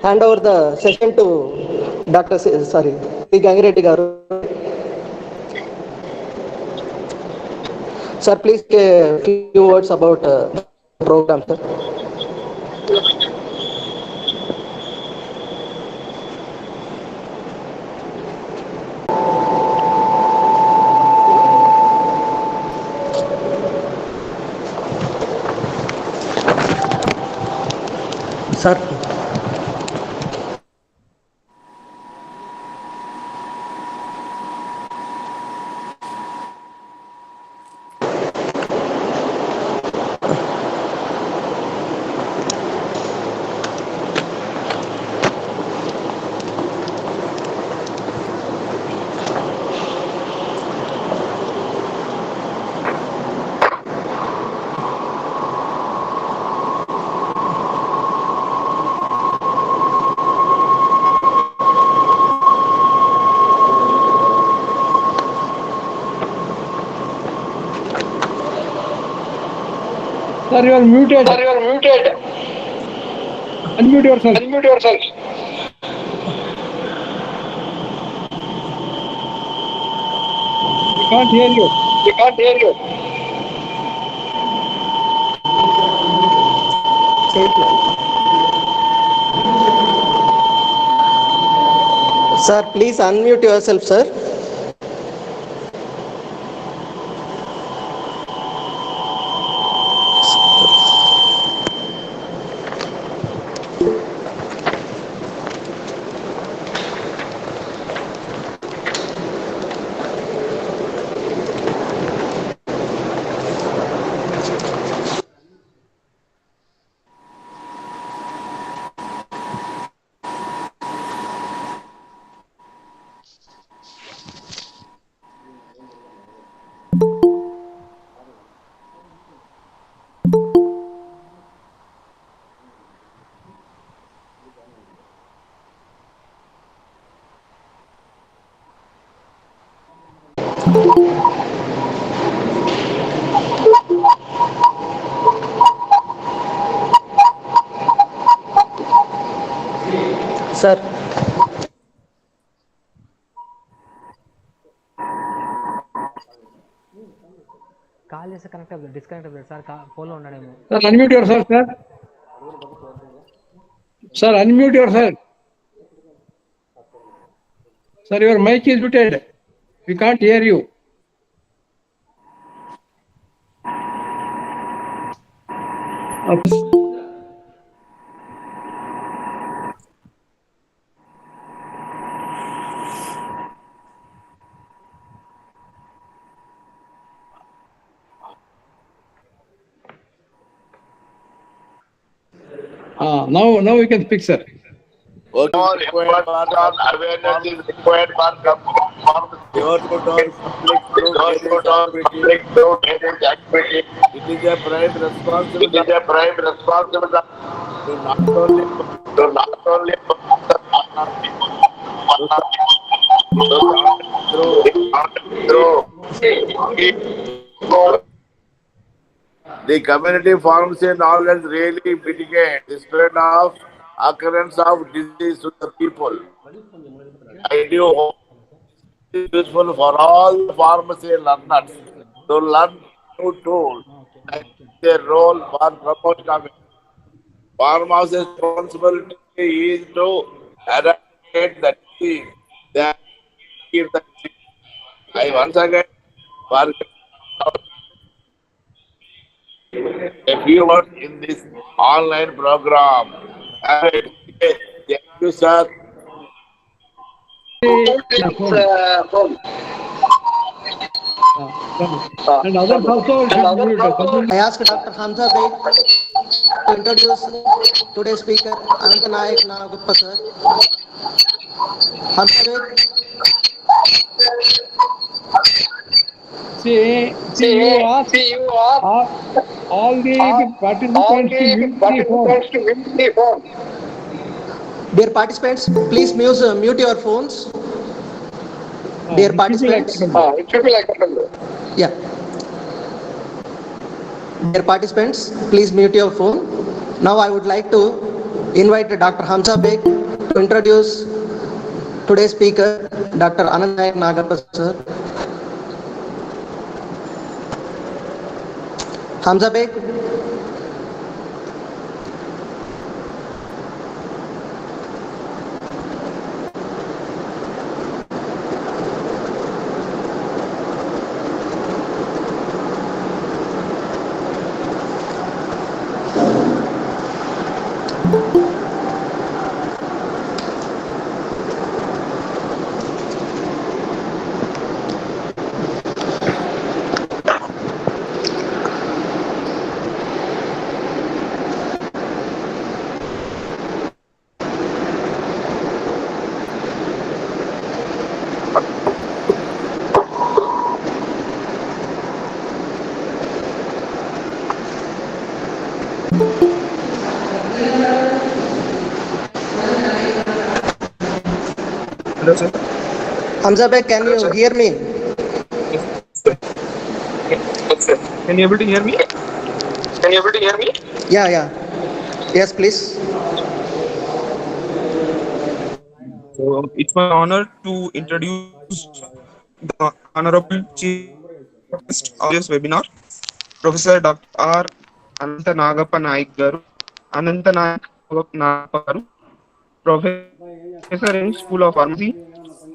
hand over the session to Dr. P. Gangireddy garu. Sir, please say a few words about the program, sir. Sir. Sir, you are muted. Sir, you are muted. Unmute yourself. Unmute yourself. We can't hear you. We can't hear you. Sir, please unmute yourself, sir. Sir. Call చేస్తే connect అవుతుంది, disconnect అవుతుంది sir. ఫోన్లో ఉన్నాడేమో. Sir, unmute yourself, sir. Sir, unmute yourself. Sir, your mic is muted. We can't hear you. Now we can speak, sir. More effort on awareness is required for Your put on public through activity. It is a prime It responsibility is a prime responsibility to not only to not only through the community forms a knowledge really mitigate the spread of occurrence of disease to the people. I do hope it is useful for all the pharmacy learners to learn new tools and their role for promoting of it. Pharmacy's responsibility is to eradicate the disease that keep the disease. I once again forget a few words in this online program. Have a good day. Thank you, sir. And others also should mute. I ask Dr. Hamza Bey to introduce today's speaker, Ananta Nayak Naguppa, sir. Hamza Bey. See, you ask all the participants to mute the phone. Dear participants, please mute your phones. Dear participants, It should be like that. yeah. Dear participants, please mute your phone. Now I would like to invite Dr. Hamza Beg to introduce today's speaker, Dr. Anand Nayak Nagappa sir. Hamza Beg. Hello, sir. Hamza Beg, can you hear me? Yes, sir. Can you able to hear me? Yeah, yeah. Yes, please. So it's my honor to introduce the Honorable Chief Guest of this webinar, Professor Dr. R. Ananta Nagappa Naik Garu, Ananta Naik Nagappa Garu, Professor in School of Pharmacy,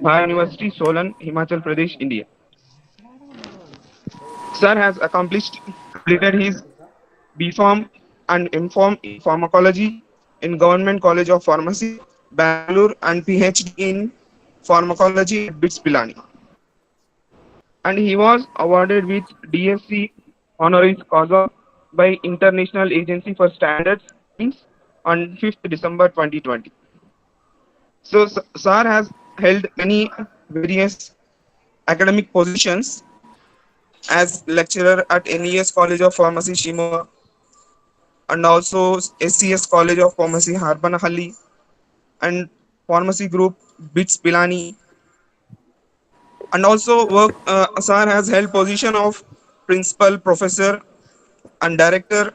Bhai University, Solan, Himachal Pradesh, India. Sir has completed his B.Pharm and M.Pharm in Pharmacology in Government College of Pharmacy, Bangalore, and PhD in Pharmacology at BITS Pilani. And he was awarded with DSc honoris causa by International Agency for Standards on 5th December 2020. So, Sir has held many various academic positions as lecturer at NES College of Pharmacy, Shimoga, and also SCS College of Pharmacy, Harbanahalli, and Pharmacy Group, BITS Pilani, and also Sir has held position of principal, professor, and director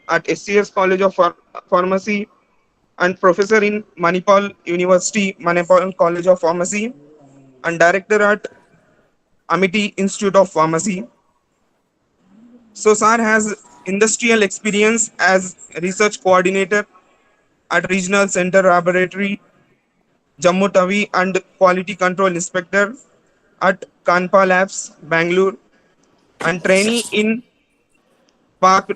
at SCS College of Pharmacy, and professor in Manipal University, Manipal College of Pharmacy, and director at Amity Institute of Pharmacy. So, Sir has industrial experience as research coordinator at Regional Center Laboratory, Jammu Tawi, and Quality Control Inspector at Kanpa Labs, Bangalore, and trainee in Park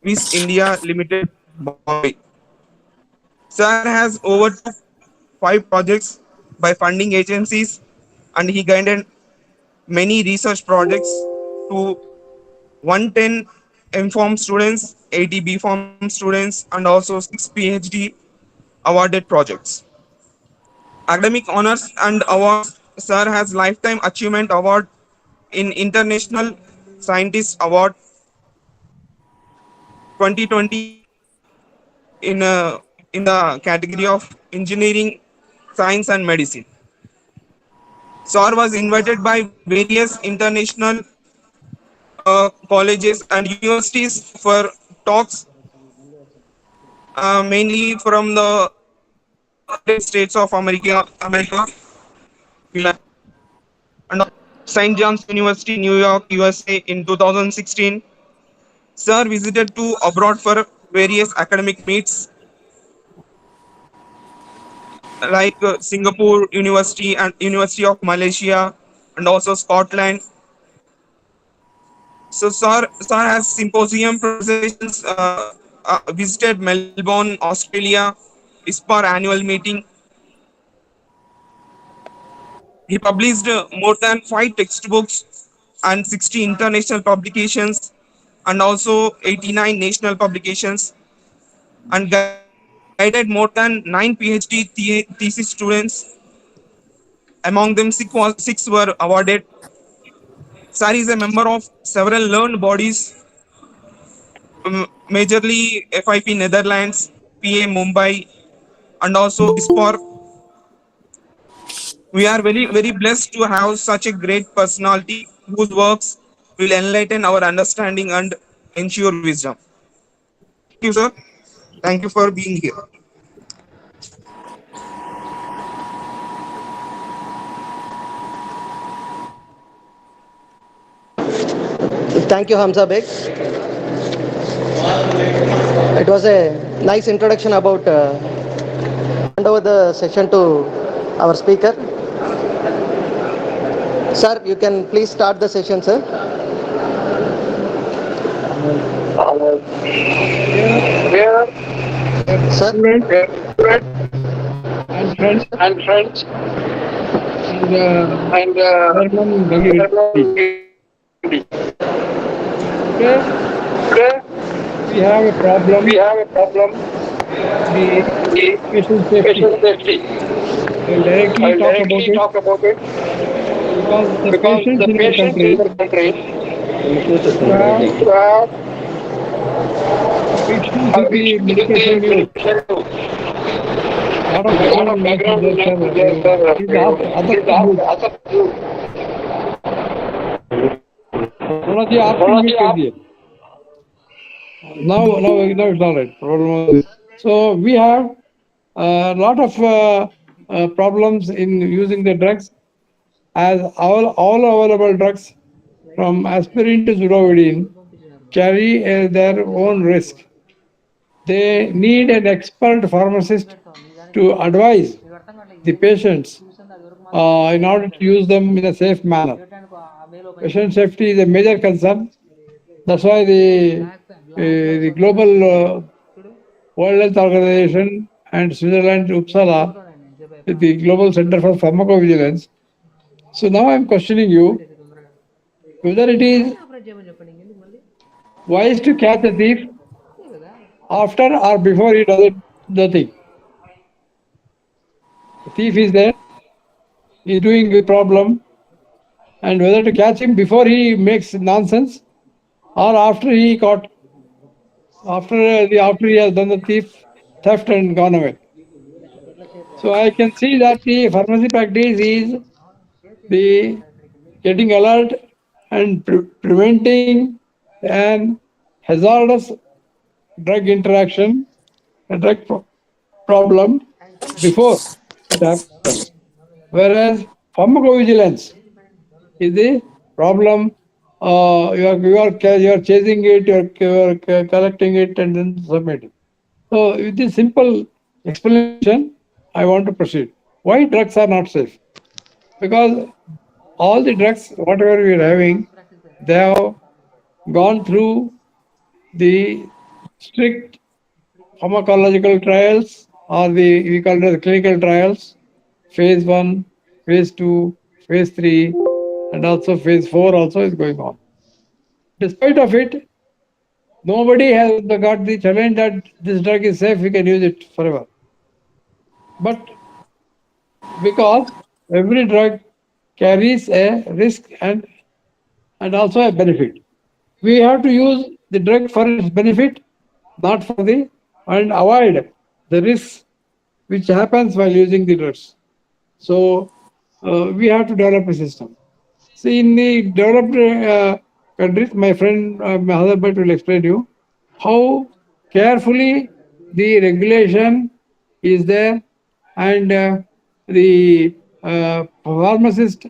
Vis India Limited, Bombay. Sir has over 5 projects by funding agencies, and he guided many research projects to 110 M.Pharm students, 80 B.Pharm students, and also 6 PhD awarded projects. Academic honors and awards. Sir has Lifetime Achievement Award in International Scientist Award 2020 in the category of Engineering, Science and Medicine. Sir was invited by various international colleges and universities for talks, mainly from the United States of America, and St. John's University, New York, USA in 2016. Sir visited to abroad for various academic meets like Singapore University and University of Malaysia and also Scotland. So Sir has symposium presentations, visited Melbourne, Australia, ISPAR annual meeting. He published more than 5 textbooks and 60 international publications and also 89 national publications, and guided more than 9 PhD thesis students. Among them, six were awarded. Sir is a member of several learned bodies, majorly FIP Netherlands, PA Mumbai, and also ISPOR. We are very blessed to have such a great personality whose works will enlighten our understanding and ensure wisdom. Thank you, sir. Thank you for being here. Thank you, Hamza Beg. It was a nice introduction about hand over the session to our speaker. Sir, you can please start the session, sir. Dear Sir, students and friends and Chairman Bhagirathi. Today we have a problem. The patient safety. I will directly talk about it because the patients in our country who have issues with the medication use. Lot of background noise is there, sir. Please ask other people. थोड़ा सी आप mute कर दिए. Now it's all right. Problem. So we have a lot of problems in using the drugs, as all available drugs from aspirin to zolpidem carry their own risk. They need an expert pharmacist to advise the patients in order to use them in a safe manner. Patient safety is a major concern. That's why the global World Health Organization and Switzerland, Uppsala, with the Global Center for Pharmacovigilance. So now I'm questioning you whether it is wise to catch a thief after or before he does the thing. The thief is there, he's doing a problem, and whether to catch him before he makes nonsense or after he caught, after he has done the theft and gone away. So I can see that the pharmacy practice is the getting alert and preventing an hazardous drug interaction, a drug problem before it happens. Whereas pharmacovigilance is the problem. You are chasing it, you are collecting it, and then submitting. So with this simple explanation, I want to proceed. Why drugs are not safe? Because all the drugs, whatever we are having, they have gone through the strict pharmacological trials, or we call it clinical trials, phase 1, phase 2, phase 3, and also phase 4 also is going on. Despite of it, nobody has got the challenge that this drug is safe, we can use it forever. But because every drug carries a risk and also a benefit, we have to use the drug for its benefit, not for the, and avoid the risks which happens while using the drugs. So we have to develop a system. See, in the developed countries, my friend Mahadabhat will explain to you how carefully the regulation is there, and the pharmacist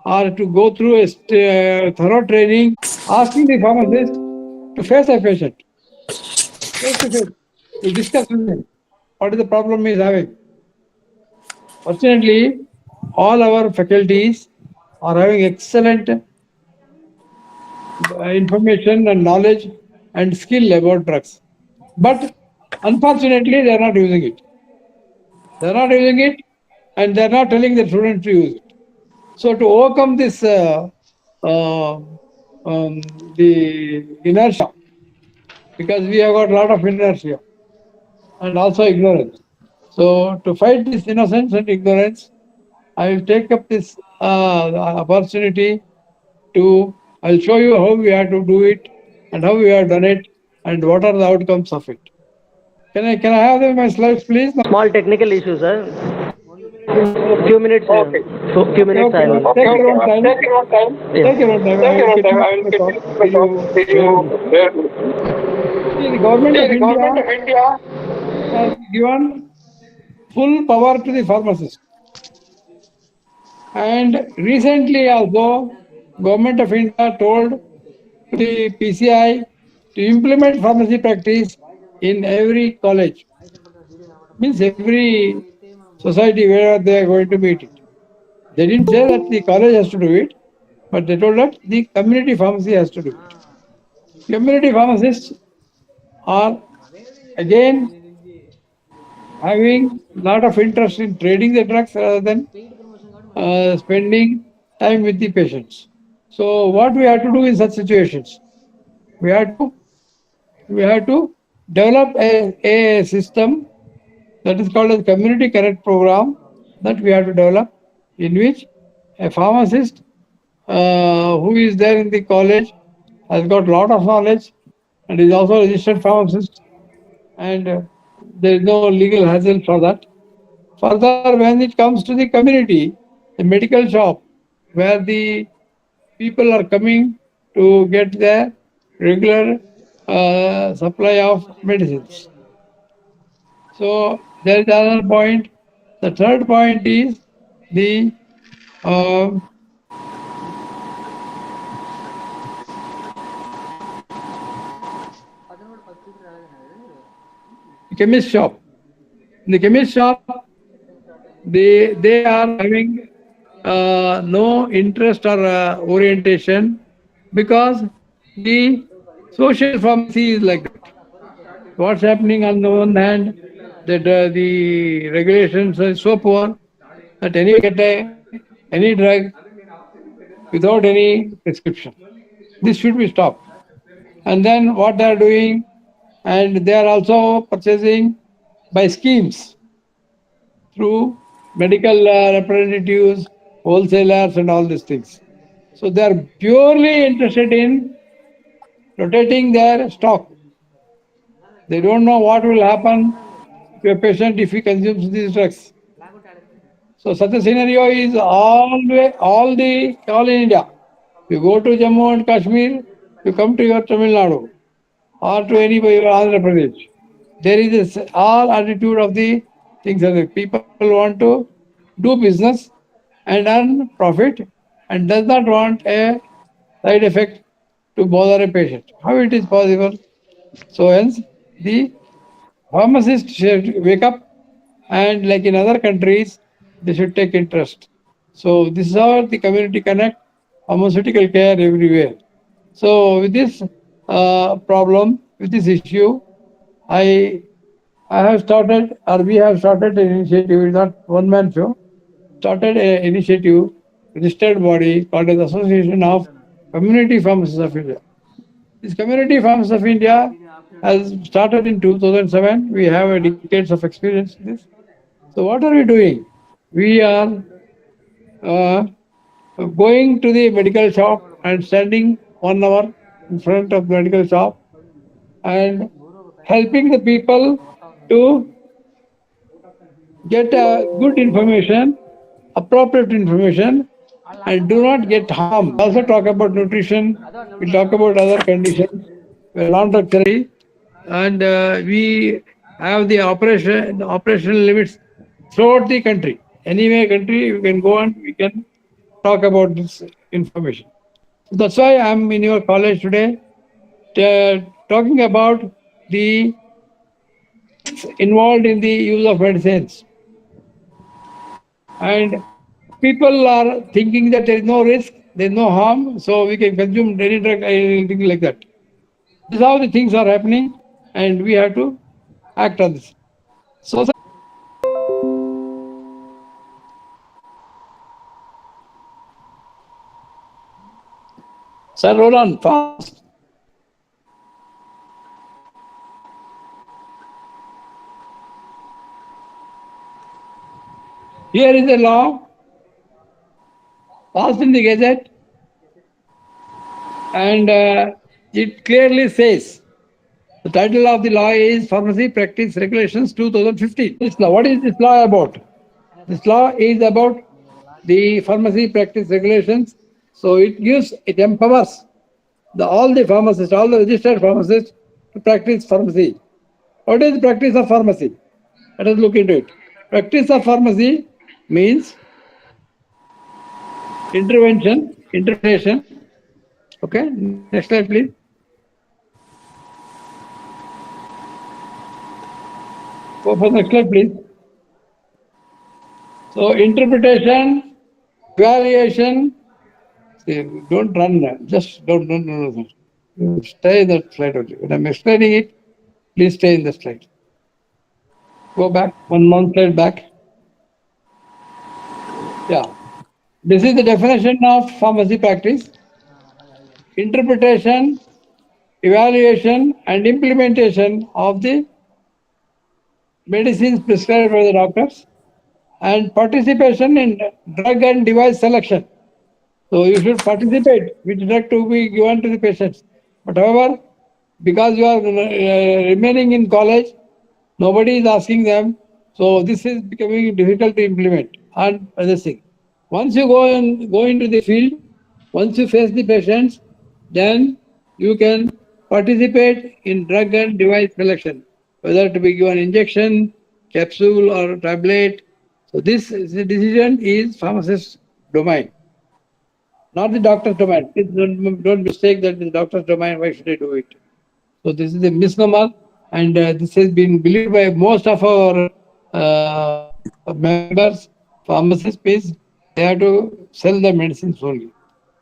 are to go through a thorough training, asking the pharmacist to face a patient, face to face, to discuss with him what is the problem he is having. Fortunately, all our faculties are having excellent information and knowledge and skill about drugs. But unfortunately, they are not using it. They are not using it, and they are not telling the students to use it. So to overcome this, the inertia, because we have got a lot of inertia and also ignorance. So to fight this innocence and ignorance, I will take up this opportunity to, I'll show you how we have to do it and how we have done it and what are the outcomes of it. Can I have my slides, please? small technical issue, sir. Few minutes. Okay. Few minutes. Okay. Take your own time. Yes. Take your own time. I will continue the talk. See, the government of India has given full power to the pharmacist. And recently also, Government of India told to the PCI to implement pharmacy practice in every college. Means every society where they are going to meet it. They didn't say that the college has to do it, but they told that the community pharmacy has to do it. Community pharmacists are again having a lot of interest in trading the drugs rather than spending time with the patients. So what we have to do in such situations? We have to we have to develop a system that is called as community connect program that we have to develop, in which a pharmacist who is there in the college has got a lot of knowledge and is also a registered pharmacist, and there is no legal hassle for that. Further, when it comes to the community, the medical shop where the people are coming to get their regular supply of medicines. So there is another point. The third point is the uh, chemist shop. In the chemist shop, they are having no interest or orientation, because the social pharmacy is like that. What's happening on the one hand, that the regulations are so poor that anyone can get any drug without any prescription. This should be stopped. And then what they are doing, and they are also purchasing by schemes through medical representatives, wholesalers, and all these things. So they are purely interested in rotating their stock. They don't know what will happen to a patient if he consumes these drugs. So such a scenario is all in India. You go to Jammu and Kashmir, you come to your Tamil Nadu or to any Andhra Pradesh. There is this all attitude of the things that the people want to do business and earn profit, and does not want a side effect to bother a patient. How it is possible? So hence the pharmacists should wake up, and like in other countries, they should take interest. So this is how the community connect pharmaceutical care everywhere. So with this problem, with this issue, I I have started, or we have started an initiative. It's not one man show. Started an initiative, registered body called as Association of Community Pharmacists of India. This Community Pharmacists of India has started in 2007. We have a decades of experience in this. So what are we doing? We are uh, going to the medical shop and standing 1 hour in front of the medical shop and helping the people to get good information, appropriate information, and do not get harmed. We also talk about nutrition, we talk about other conditions, non-drug therapy, and we have the operational limits throughout the country. Anywhere country, you can go and we can talk about this information. So that's why I'm in your college today, talking about the involved in the use of medicines. And people are thinking that there is no risk, there is no harm, so we can consume any drug, anything like that. This is how the things are happening, and we have to act on this. So, sir, roll on fast. Here is a law passed in the Gazette, and it clearly says the title of the law is Pharmacy Practice Regulations 2015. This law, what is this law about? This law is about the pharmacy practice regulations. So it empowers all the pharmacists, all the registered pharmacists to practice pharmacy. What is the practice of pharmacy? Let us look into it. Practice of pharmacy means intervention, interpretation. Okay, next slide, please. Go for the next slide, please. So, interpretation, evaluation. See, don't run. Just don't. You stay in that slide only. When I'm explaining it, please stay in the slide. Go back one slide back. Yeah. This is the definition of pharmacy practice. Interpretation, evaluation, and implementation of the medicines prescribed by the doctors, and participation in drug and device selection. So you should participate which drug to be given to the patients. But however, because you are remaining in college, nobody is asking them. So this is becoming difficult to implement. And other thing, once you go into the field, once you face the patients, then you can participate in drug and device selection, whether to be given injection, capsule, or tablet. So this the decision is pharmacist's domain, not the doctor's domain. Please don't mistake that the doctor's domain. Why should I do it? So this is a misnomer, and this has been believed by most of our members, pharmacists. Please, they have to sell the medicines only.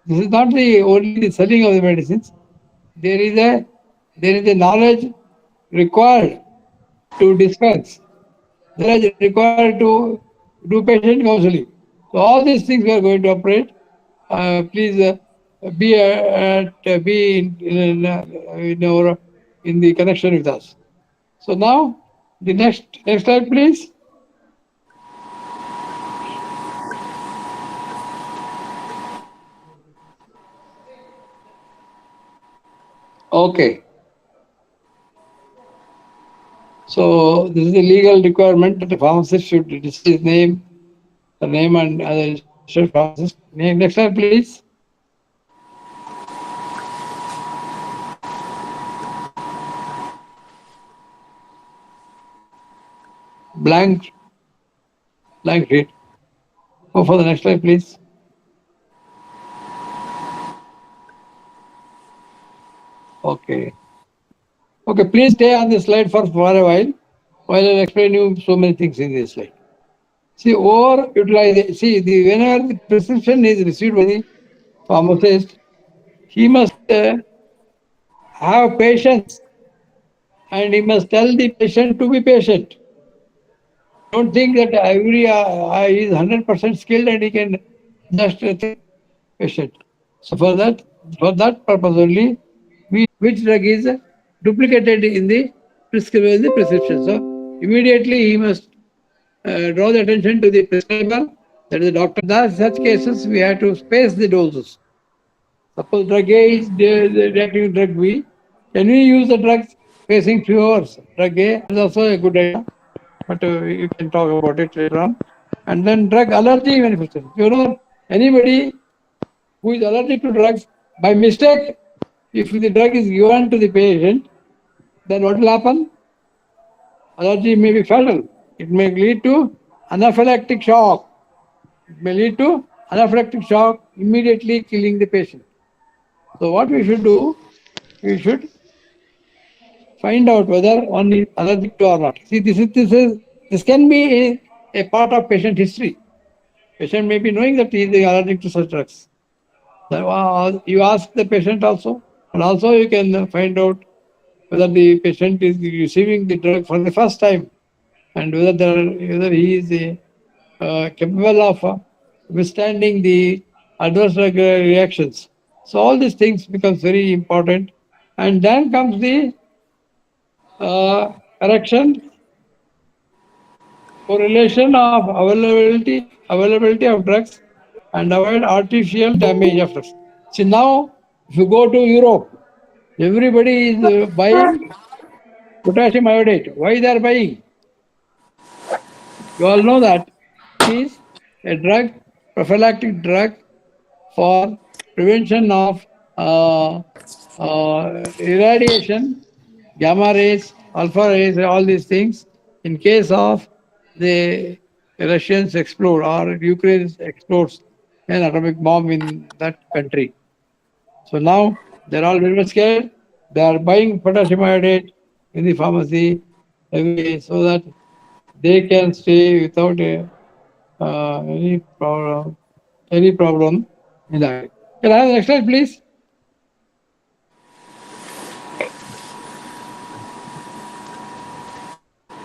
This is not the only the selling of the medicines. There is a knowledge required to dispense. There is required to do patient counseling. So all these things we are going to operate. Please be in the connection with us. So now the next slide, please. Okay. So this is a legal requirement that the pharmacist should display his name, the name and other registered pharmacist. Next slide, please. Blank sheet. Go for the next slide, please. Okay. Okay, please stay on the slide for a while I'll explain you so many things in this slide. See, overutilization. See, whenever the prescription is received by the pharmacist, he must have patience, and he must tell the patient to be patient. Don't think that every he is 100% skilled and he can just patient. So for that purpose only, which drug is duplicated in the prescription. So immediately he must draw the attention to the prescriber, that is the doctor. In such cases, we have to space the doses. Suppose drug A is reacting to drug B, can we use the drugs spacing few hours? Drug A is also a good idea, but you can talk about it later on. And then drug allergy manifestation. Anybody who is allergic to drugs, by mistake, if the drug is given to the patient, then what will happen? Allergy may be fatal. It may lead to anaphylactic shock. It may lead to anaphylactic shock, immediately killing the patient. So what we should do, we should find out whether one is allergic to or not. See, this can be a part of patient history. Patient may be knowing that he is allergic to such drugs. So, you ask the patient also, and also you can find out whether the patient is receiving the drug for the first time, and whether he is capable of withstanding the adverse drug reactions. So all these things becomes very important, and then comes the correction, correlation of availability of drugs, and avoid artificial damage of drugs. See, now if you go to Europe, everybody is buying potassium iodate. Why they are buying? You all know that it is a drug, prophylactic drug for prevention of irradiation, gamma rays, alpha rays, all these things. in case of the Russians explode or Ukraine explodes an atomic bomb in that country. So now they're all very much scared. They are buying potassium iodate in the pharmacy every day so that they can stay without any problem in that. Can I have the next slide, please?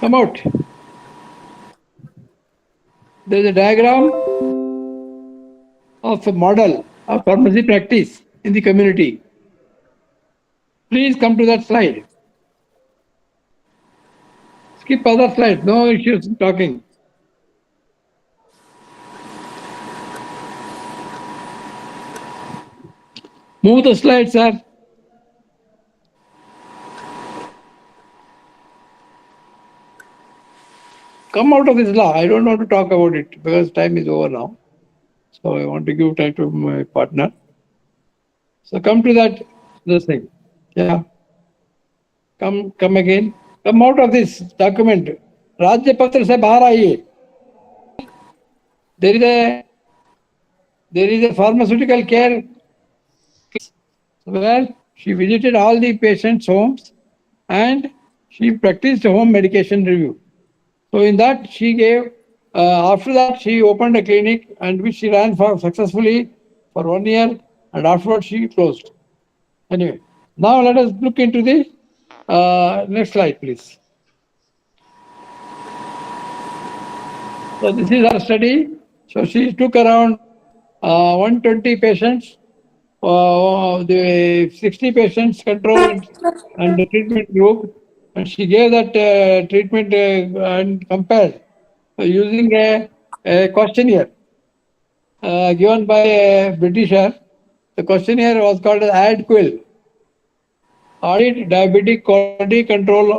Come out. There is a diagram of a model of pharmacy practice in the community. Please come to that slide. Skip other slides. No issues in talking. Move the slide, sir. Come out of this law. I don't want to talk about it because time is over now. So I want to give time to my partner. So come to that this thing. Yeah. Come again. Come out of this document. राज्य पत्र से बाहर आइए. There is a pharmaceutical care where she visited all the patients' homes and she practiced home medication review. So in that she gave, after that she opened a clinic and which she ran for successfully for 1 year and afterwards she closed. Anyway, now let us look into the next slide, please. So this is her study. So she took around 120 patients, the 60 patients control and the treatment group, and she gave that treatment and compared using a questionnaire given by a Britisher. The questionnaire was called as ADQUIL, Audit Diabetic Quality Control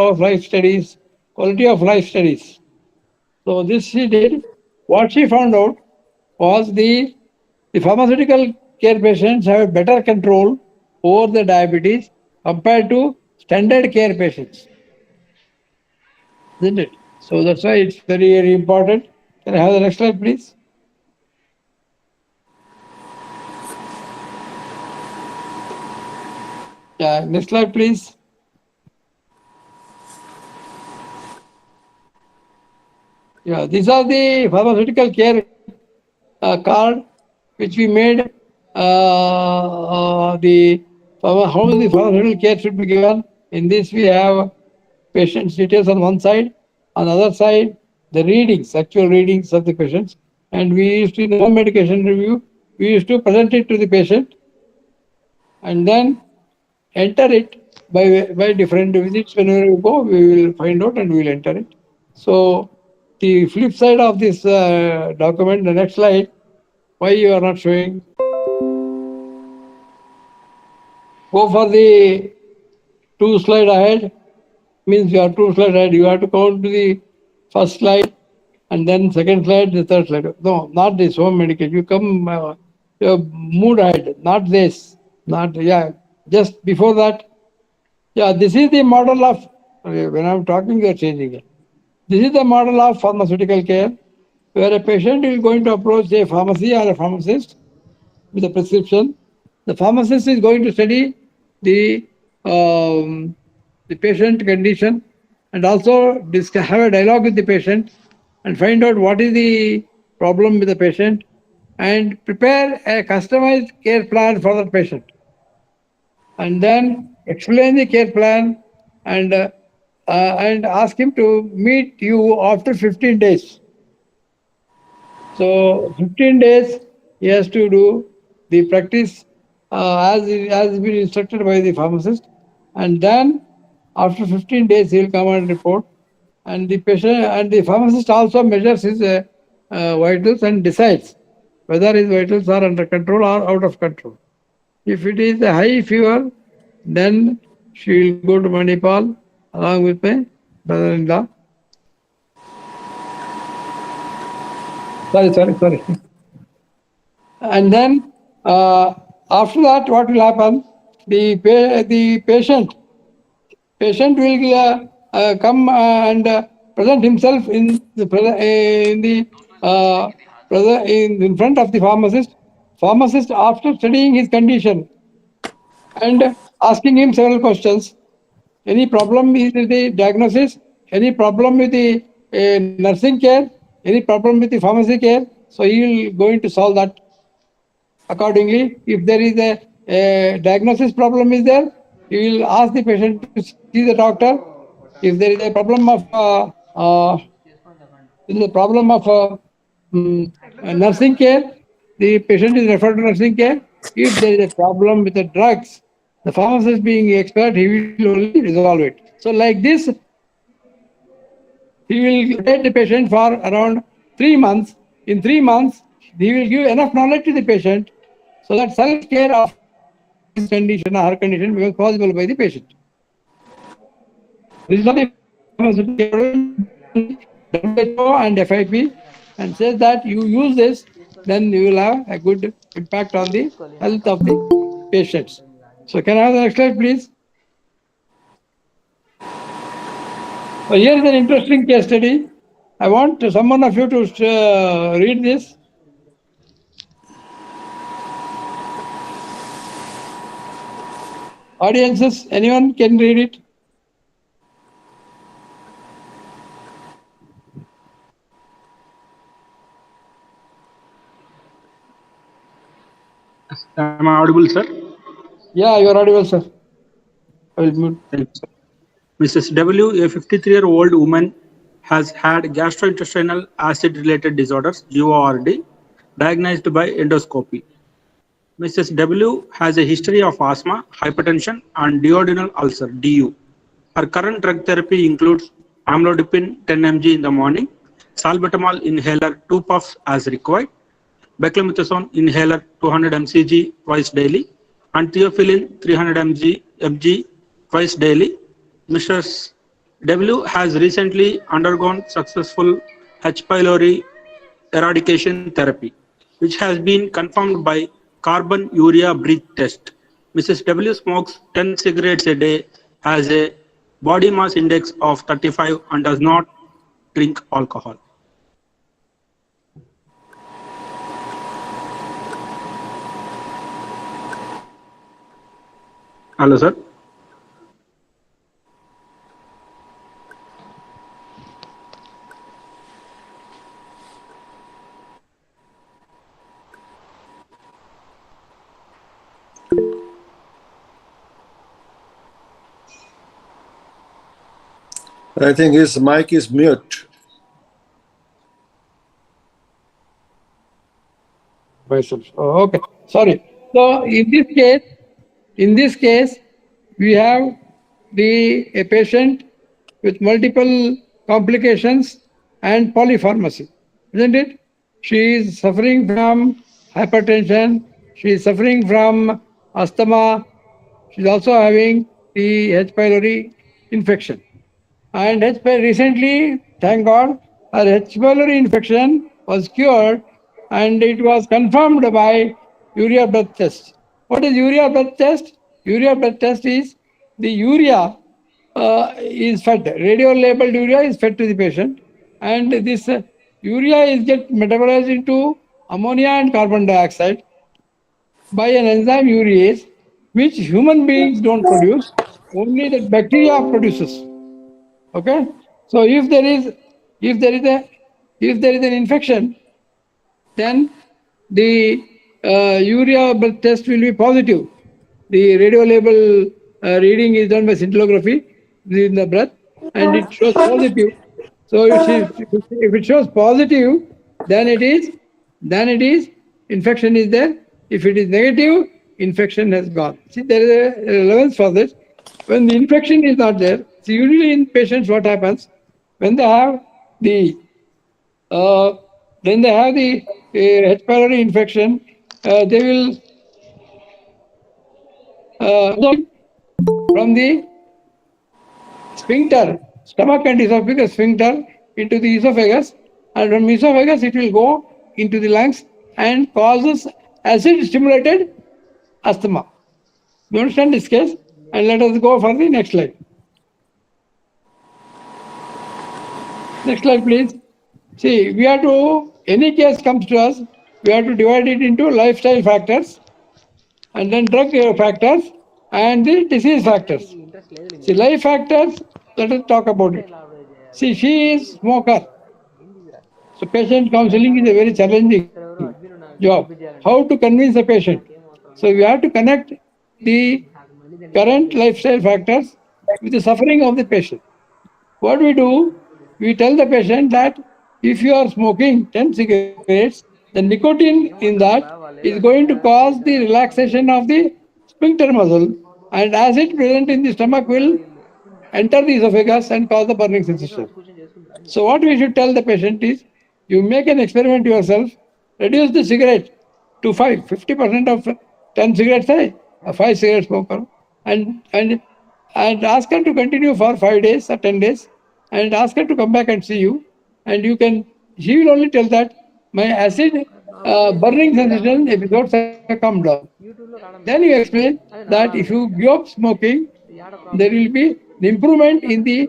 of Life Studies, Quality of Life Studies. So this she did. What she found out was the pharmaceutical care patients have better control over the diabetes compared to standard care patients. Isn't it? So that's why it's very, very important. Can I have the next slide, please? Yeah, next slide, please. Yeah, these are the pharmaceutical care card which we made. How the pharmaceutical care should be given. In this, we have patient's details on one side. On the other side, the readings, actual readings of the patients. And we used to, in the home medication review, we used to present it to the patient and then enter it by different visits. Whenever we go, we will find out and we will enter it. So the flip side of this document, the next slide, why you are not showing? Go for the 2 slide ahead. Means you are 2 slide ahead. You have to count to the first slide and then second slide, the third slide. No, not this home medication. You come, you have moved ahead. Not this. Not, yeah. Just before that. Yeah, this is the model of, when I'm talking, you are changing it. This is the model of pharmaceutical care, where a patient is going to approach a pharmacy or a pharmacist with a prescription. The pharmacist is going to study the patient condition and also have a dialogue with the patient and find out what is the problem with the patient and prepare a customized care plan for the patient. And then explain the care plan and ask him to meet you after 15 days. So 15 days he has to do the practice as been instructed by the pharmacist, and then after 15 days he will come and report. And the patient and the pharmacist also measures his vitals and decides whether his vitals are under control or out of control. If it is a high fever, then she will go to Manipal along with my brother-in-law. Sorry. And then after that, what will happen? The patient will come and present himself in the in front of the pharmacist. Pharmacist, after studying his condition and asking him several questions, any problem with the diagnosis, any problem with the nursing care, any problem with the pharmacy care, so he will going to solve that accordingly. If there is a diagnosis problem is there, he will ask the patient to see the doctor. If there is a problem of nursing care, the patient is referred to nursing care. If there is a problem with the drugs, the pharmacist being expert, he will only resolve it. So like this, he will rotate the patient for around 3 months. In 3 months, he will give enough knowledge to the patient so that self-care of his condition or her condition becomes possible by the patient. This is what the WHO and FIP and says that you use this, then you will have a good impact on the health of the patients. So can I have the next slide, please? So here is an interesting case study. I want someone of you to read this. Audiences, anyone can read it? Am I audible, sir? Yeah, you are audible, sir. I will mute. Thanks. Mrs. W, a 53-year-old woman, has had gastrointestinal acid-related disorders, GORD, diagnosed by endoscopy. Mrs. W has a history of asthma, hypertension, and duodenal ulcer, DU. Her current drug therapy includes amlodipine 10 mg in the morning, salbutamol inhaler 2 puffs as required, beclomethasone inhaler 200 mcg twice daily, and theophylline 300 mg twice daily. Mrs. W has recently undergone successful H. pylori eradication therapy, which has been confirmed by carbon urea breath test. Mrs. W smokes 10 cigarettes a day, has a body mass index of 35, and does not drink alcohol. Hello, sir. I think his mic is mute. Oh, okay, sorry. So in this case, we have a patient with multiple complications and polypharmacy, isn't it? She is suffering from hypertension. She is suffering from asthma. She's also having the H. pylori infection. And recently, thank God, her H. pylori infection was cured and it was confirmed by urea blood test. What is urea blood test? Urea blood test is the urea is fed, radio labeled urea is fed to the patient, and this urea is get metabolized into ammonia and carbon dioxide by an enzyme urease, which human beings don't produce, only the bacteria produces. Okay, so if there is an infection, then the urea blood test will be positive. The radio label reading is done by scintigraphy in the blood, and it shows positive. So if it shows positive, then it is infection is there. If it is negative, infection has gone. See, there is a relevance for this. When the infection is not there, so usually in patients, what happens when they have the H. pylori infection, they will from the sphincter, stomach and esophagus sphincter into the esophagus, and from esophagus it will go into the lungs and causes acid-stimulated asthma. You understand this case? And let us go for the next slide. Next slide, please. See, we have to, any case comes to us, we have to divide it into lifestyle factors and then drug factors and the disease factors. See, life factors, let us talk about it. See, she is smoker. So patient counseling is a very challenging job. How to convince the patient? So we have to connect the current lifestyle factors with the suffering of the patient. What we do, we tell the patient that if you are smoking 10 cigarettes, the nicotine in that is going to cause the relaxation of the sphincter muscle, and acid present in the stomach will enter the esophagus and cause the burning sensation. So what we should tell the patient is, you make an experiment yourself, reduce the cigarette to 50% of 10 cigarettes, say, a 5 cigarette smoker, and, and, and ask her to continue for 5 days or 10 days, and ask her to come back and see you, and you can, she will only tell that my acid burning sensation episodes have come down. Then you explain that if you give up smoking, there will be an improvement in the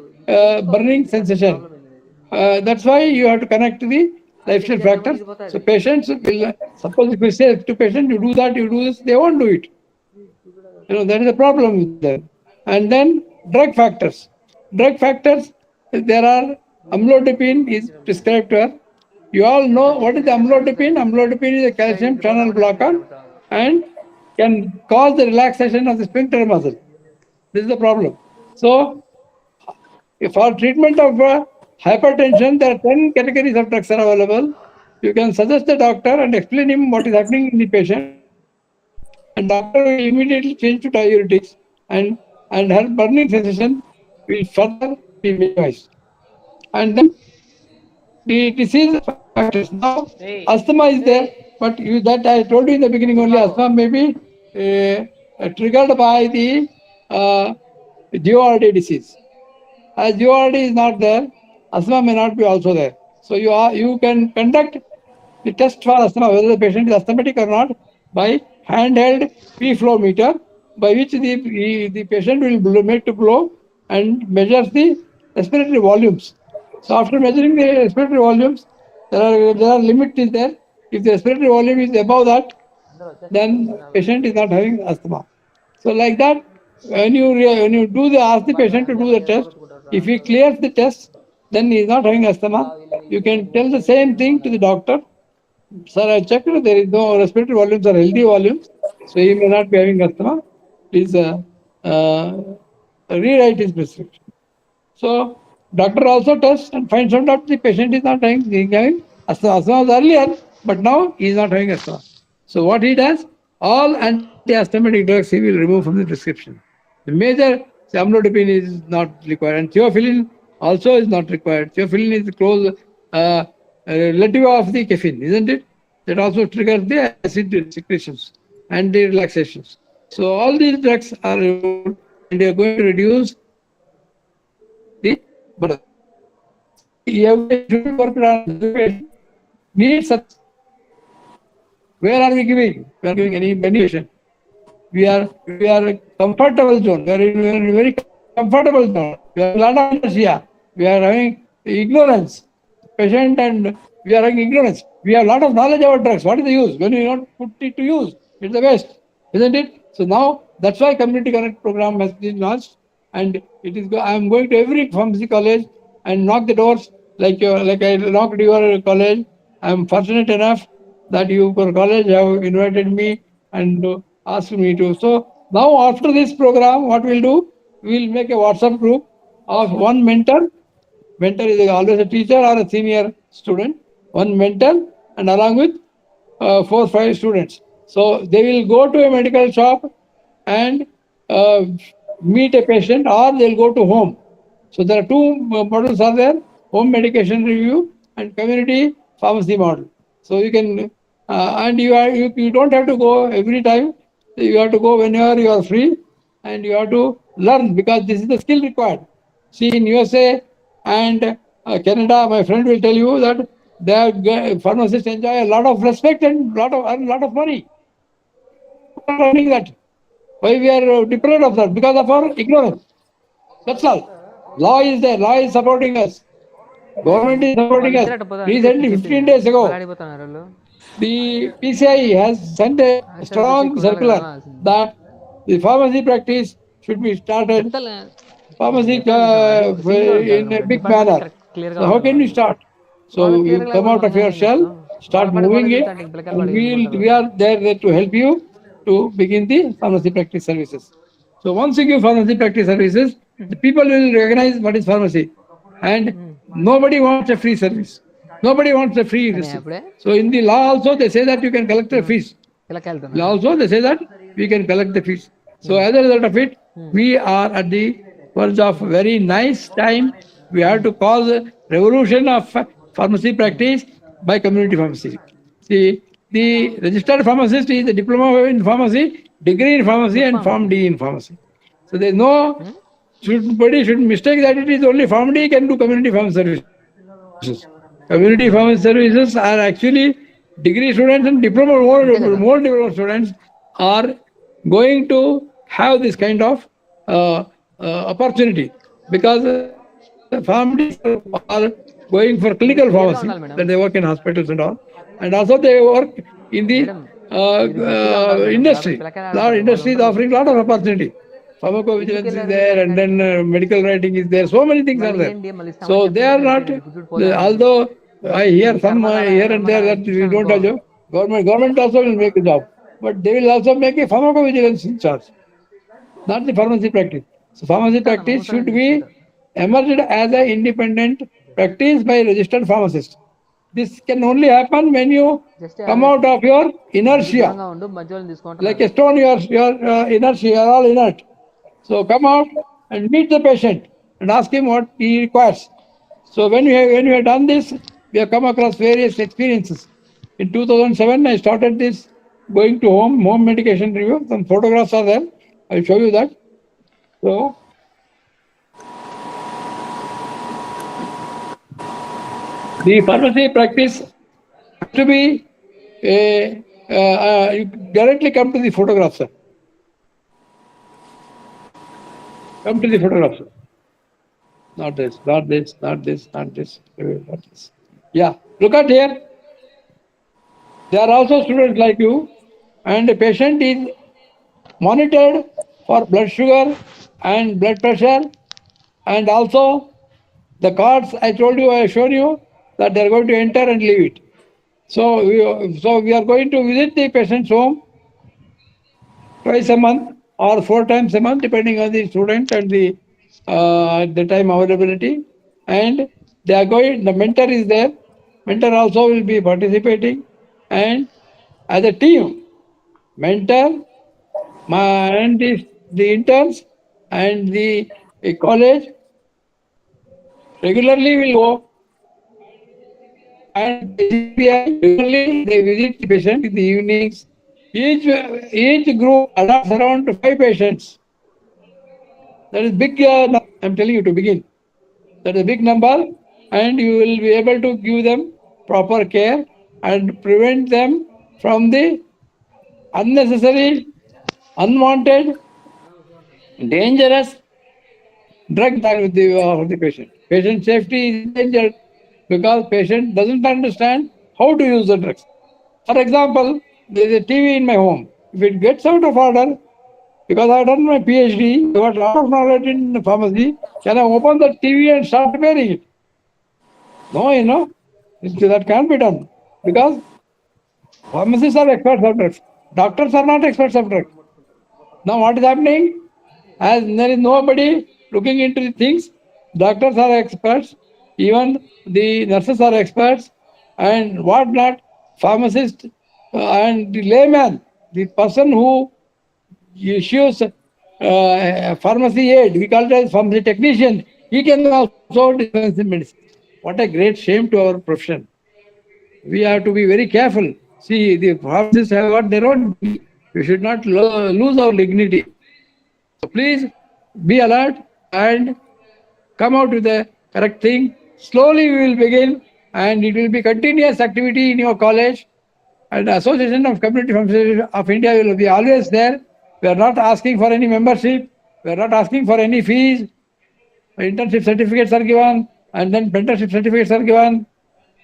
burning sensation. That's why you have to connect to the lifestyle factors. So patients will, suppose if we say to patient, you do that, you do this, they won't do it. There is a problem with them. And then drug factors. Drug factors, there are amlodipine is prescribed to her. You all know what is the amlodipine? Amlodipine is a calcium channel blocker and can cause the relaxation of the sphincter muscle. This is the problem. So for treatment of hypertension, there are 10 categories of drugs are available. You can suggest the doctor and explain him what is happening in the patient, and doctor will immediately change to diuretics, and her burning sensation will further be minimized. And then the disease factors. Now, asthma is there, but that I told you in the beginning only, asthma may be triggered by the GORD disease. As GORD is not there, asthma may not be also there. So you can conduct the test for asthma, whether the patient is asthmatic or not, by handheld P-flow meter, by which the patient will make to blow and measures the respiratory volumes. So after measuring the respiratory volumes, there are limits is there. If the respiratory volume is above that, then patient is not having asthma. So like that, when you ask the patient to do the test, if he clears the test, then he is not having asthma. You can tell the same thing to the doctor. Sir, I checked, there is no respiratory volumes are healthy volumes, so he may not be having asthma. Please rewrite his prescription. So doctor also tests and finds out that the patient is not having asthma. Asthma was earlier, but now he is not having asthma. So what he does, all anti-asthmatic drugs he will remove from the prescription. The major amlodipine is not required, and theophylline also is not required. Theophylline is close relative of the caffeine, isn't it? That also triggers the acid secretions and the relaxations. So all these drugs are removed, and they are going to reduce the burden. Every should work on needs such. Where are we giving? We are giving any patient. We are a comfortable zone. We are in a very comfortable zone. We have a lot of inertia. We are having ignorance. Patient and we are having ignorance. We have a lot of knowledge about drugs. What is the use? When you don't put it to use, it's the best, isn't it? So now that's why Community Connect program has been launched, and it is. I am going to every pharmacy college and knock the doors like I knocked your college. I am fortunate enough that your college have invited me and asked me to. So now after this program, what we'll do, we'll make a WhatsApp group of one mentor. Mentor is always a teacher or a senior student. One mentor and along with 4 or 5 students. So they will go to a medical shop and meet a patient, or they'll go to home. So there are 2 models are there: home medication review and community pharmacy model. So you can and you don't have to go every time. You have to go whenever you are free, and you have to learn, because this is the skill required. See, in USA and Canada, my friend will tell you that their pharmacists enjoy a lot of respect and earn lot of money. We are earning that. Why we are deprived of that? Because of our ignorance. That's all. Law is there. Law is supporting us. Government is supporting us. Recently, 15 days ago, the PCI has sent a strong circular that the pharmacy practice should be started pharmacy in a big manner. So how can we start? So you come out of your shell, start moving it, and we are there to help you to begin the pharmacy practice services. So once you give pharmacy practice services, the people will recognize what is pharmacy, and nobody wants a free service. Nobody wants a free receipt. So in the law also they say that you can collect the fees. Also they say that we can collect the fees. So as a result of it, we are at the verge of very nice time. We have to cause a revolution of pharmacy practice by community pharmacy. See, the registered pharmacist is a diploma in pharmacy, degree in pharmacy, and Form D in pharmacy. So there is no nobody should mistake that it is only Form D can do community pharmacy services. Community pharmacy services are actually degree students and diploma, more diploma students are going to have this kind of opportunity, because pharmacists are going for clinical pharmacy, that they work in hospitals and all, and also they work in the industry. Lot industry is offering lot of opportunity. Pharmacovigilance is there, and then medical writing is there. So many things are there. So they are not. Although I hear some here and there that we don't have job. Government also will make a job, but they will also make a pharmacovigilance in charge, not the pharmacy practice. So pharmacy practice should be emerged as an independent practice by registered pharmacist. This can only happen when you come out of your inertia. Like a stone, your inertia, you are all inert. So come out and meet the patient and ask him what he requires. So when we have done this, we have come across various experiences. In 2007, I started this going to home medication review. Some photographs are there. I'll show you that. So the pharmacy practice has to be you directly come to the photograph, sir. Come to the photograph, sir. Not this, not this, not this, not this, not this. Yeah, look at here. They are also students like you, and the patient is monitored for blood sugar and blood pressure, and also the cards I told you, I showed you that they are going to enter and leave it. So we are going to visit the patient's home twice a month or 4 times a month, depending on the student and the time availability. And they are going. The mentor is there. Mentor also will be participating, and as a team, mentor, and the interns and the college regularly will go, and CPI regularly they visit the patient in the evenings. Each group allows around 5 patients. That is big. I'm telling you to begin. That is a big number, and you will be able to give them proper care and prevent them from the unnecessary, unwanted, dangerous drug with the patient. Patient safety is endangered because patient doesn't understand how to use the drugs. For example, there is a TV in my home. If it gets out of order, because I have done my PhD, I got a lot of knowledge in pharmacy, can I open the TV and start repairing it? No, that can't be done, because pharmacists are experts of drugs. Doctors are not experts of drugs. Now what is happening? As there is nobody looking into the things, doctors are experts, even the nurses are experts, and what not, pharmacists and the layman, the person who issues pharmacy aid, we call it as pharmacy technician, he can also dispense the medicine. What a great shame to our profession. We have to be very careful. See, the pharmacists have got their own dignity. We should not lose our dignity. So please be alert and come out with the correct thing. Slowly we will begin, and it will be continuous activity in your college. And the Association of Community Pharmacists of India will be always there. We are not asking for any membership. We are not asking for any fees. Internship certificates are given. and then mentorship certificates are given,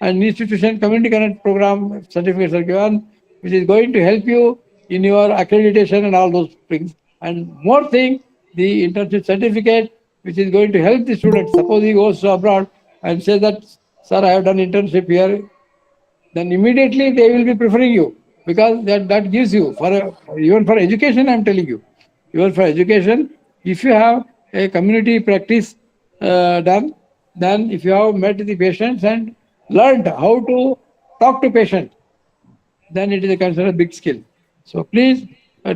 and institution community connect program certificates are given, which is going to help you in your accreditation and all those things. And more thing, the internship certificate, which is going to help the student. Suppose he goes to abroad and says that, sir, I have done internship here, then immediately they will be preferring you, because that gives you even for education. I'm telling you, even for education, if you have a community practice done, then if you have met the patients and learned how to talk to patient, then it is a considered a big skill. So please,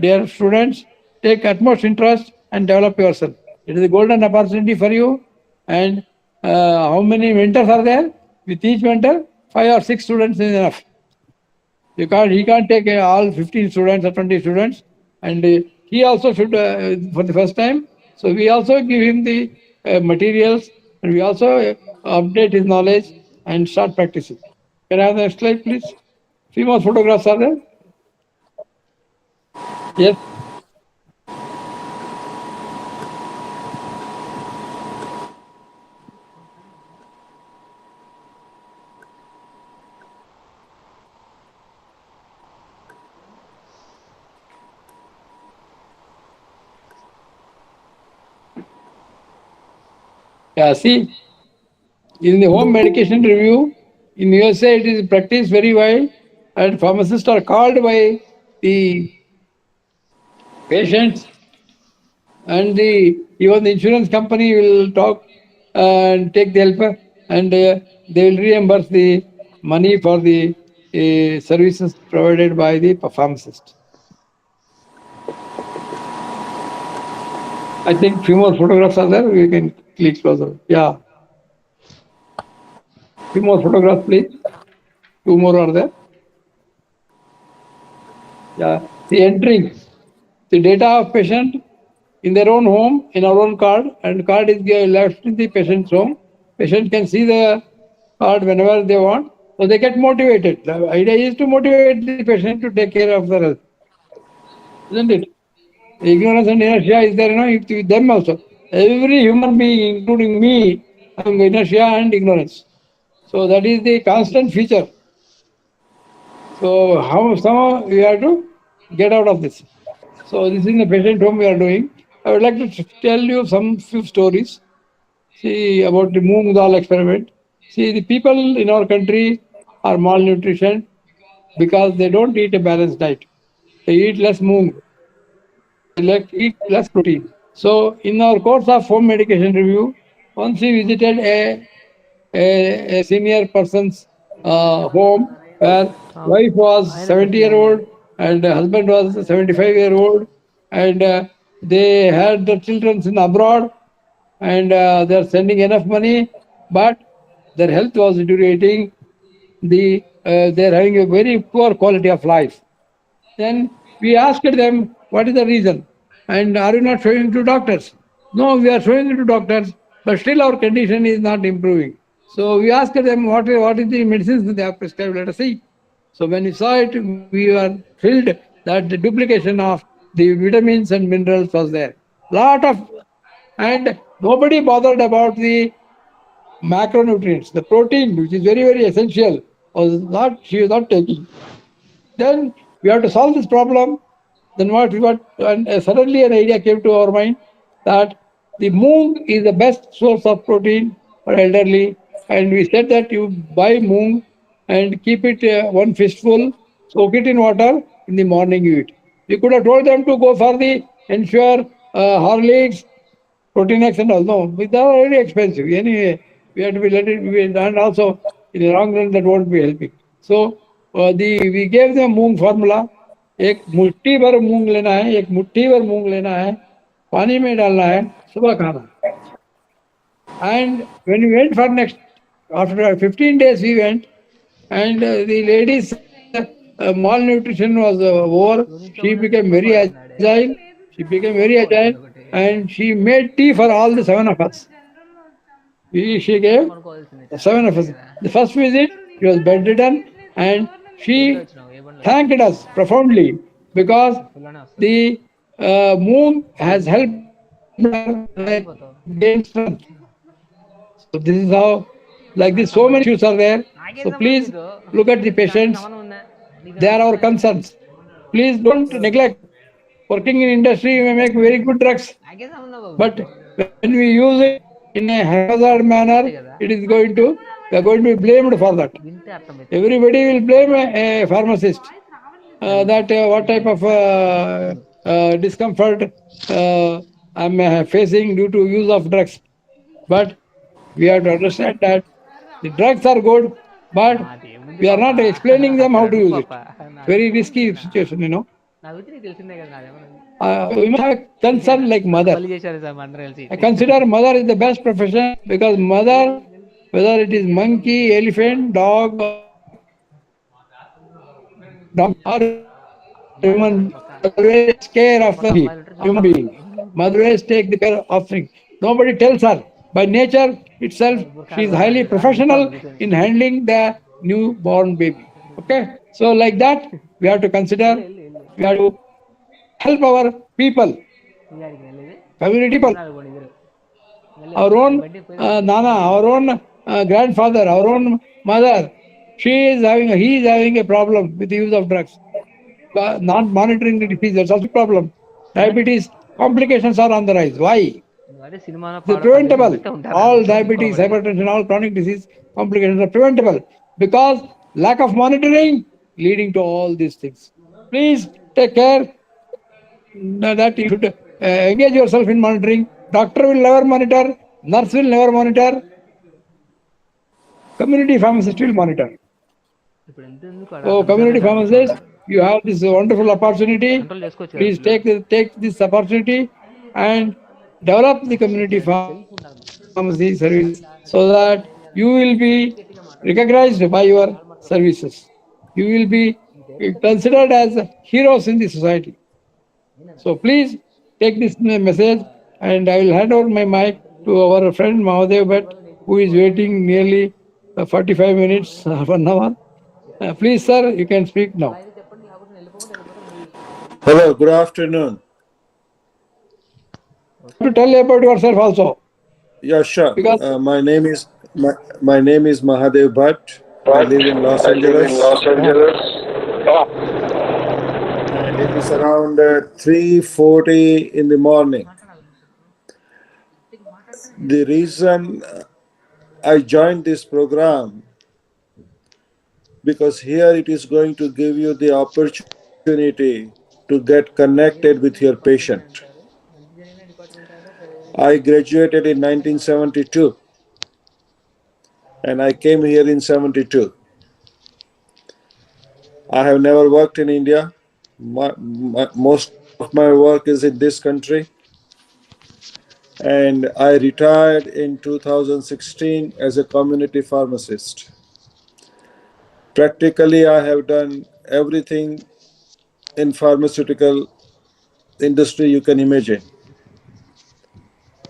dear students, take utmost interest and develop yourself. It is a golden opportunity for you. And how many mentors are there? With each mentor, 5 or 6 students is enough. He can't take all 15 students or 20 students, and he also should for the first time. So we also give him the materials, and we also update his knowledge and start practicing. Can I have the next slide, please? Few more photographs are there. Yes. Yeah, see, in the home medication review, in USA it is practiced very well, and pharmacists are called by the patients, and even the insurance company will talk and take the help, and they will reimburse the money for the services provided by the pharmacist. I think few more photographs are there. We can click closer. Yeah. Few more photographs, please. 2 more are there. Yeah. The entering the data of patient in their own home, in our own card, and card is left in the patient's home. Patient can see the card whenever they want, so they get motivated. The idea is to motivate the patient to take care of their health, isn't it? The ignorance and inertia is there, with them also. Every human being, including me, having inertia and ignorance. So that is the constant feature. So how somehow we have to get out of this. So this is in the patient home we are doing. I would like to tell you some few stories. See about the moong dal experiment. See, the people in our country are malnutrition because they don't eat a balanced diet. They eat less moong. They eat less protein. So in our course of home medication review, once we visited a senior person's home where wife was 70-year-old and husband was 75-year-old, and they had the children in abroad, and they are sending enough money, but their health was deteriorating. They are having a very poor quality of life. Then we asked them, what is the reason? And are you not showing to doctors? No, we are showing it to doctors, but still our condition is not improving. So we asked them, what is the medicines that they have prescribed? Let us see. So when we saw it, we were thrilled that the duplication of the vitamins and minerals was there. Lot of, and nobody bothered about the macronutrients, the protein, which is very, very essential, she was not taking. Then we have to solve this problem. Then and suddenly an idea came to our mind that the moong is the best source of protein for elderly, and we said that you buy moong and keep it one fistful, soak it in water, in the morning you eat. We could have told them to go for the Ensure, Horlicks, Protein and all. No, they are very expensive. Anyway, we have to be let it be, and also in the long run that won't be helping. So we gave them moong formula. एक मुट्ठी भर मूंग लेना है, एक मुट्ठी भर मूंग लेना है, पानी में डालना है, सुबह खाना. And when we went for next, after 15 days we went, and the lady's malnutrition was over. She became very agile. And she made tea for all the 7 of us. She gave 7 of us. The first visit, she was bedridden, and she thanked us profoundly because the moon has helped her gain strength. So this is how, like this, so many issues are there. So please look at the patients. They are our concerns. Please don't neglect. Working in industry, we may make very good drugs, but when we use it in a haphazard manner, it is going to, we are going to be blamed for that. Everybody will blame a pharmacist. That what type of discomfort I'm facing due to use of drugs. But we have to understand that the drugs are good, but we are not explaining them how to use it. Very risky situation, you know. We must have a concern like mother. I consider mother is the best profession because mother, whether it is monkey, elephant, dog, or human, always takes care of the human being. Mother always take the care of things. Nobody tells her. By nature itself, she is highly professional in handling the newborn baby. Okay, so like that, we have to consider. We have to help our people, community people, our own Nana, our own grandfather, our own mother. He is having a problem with the use of drugs. Not monitoring the disease, that's also a problem. Diabetes complications are on the rise. Why? They're preventable. All diabetes, hypertension, all chronic disease complications are preventable because lack of monitoring leading to all these things. Please take care that you should engage yourself in monitoring. Doctor will never monitor, nurse will never monitor, community pharmacist will monitor. So, community pharmacists, you have this wonderful opportunity. Please take this opportunity and develop the community pharmacy services so that you will be recognized by your services. You will be considered as heroes in the society. So please take this message, and I will hand over my mic to our friend Mahadev Bhatt, who is waiting nearly 45 minutes, 1 hour. Please, sir, you can speak now. Hello, good afternoon. To tell about yourself also. Yeah, sure. Because My name is Mahadev Bhatt. I live in Los Angeles. And it is around 3:40 in the morning. The reason I joined this program because here it is going to give you the opportunity to get connected with your patient. I graduated in 1972 and I came here in 72. I have never worked in India. Most of my work is in this country. And I retired in 2016 as a community pharmacist. Practically, I have done everything in pharmaceutical industry you can imagine.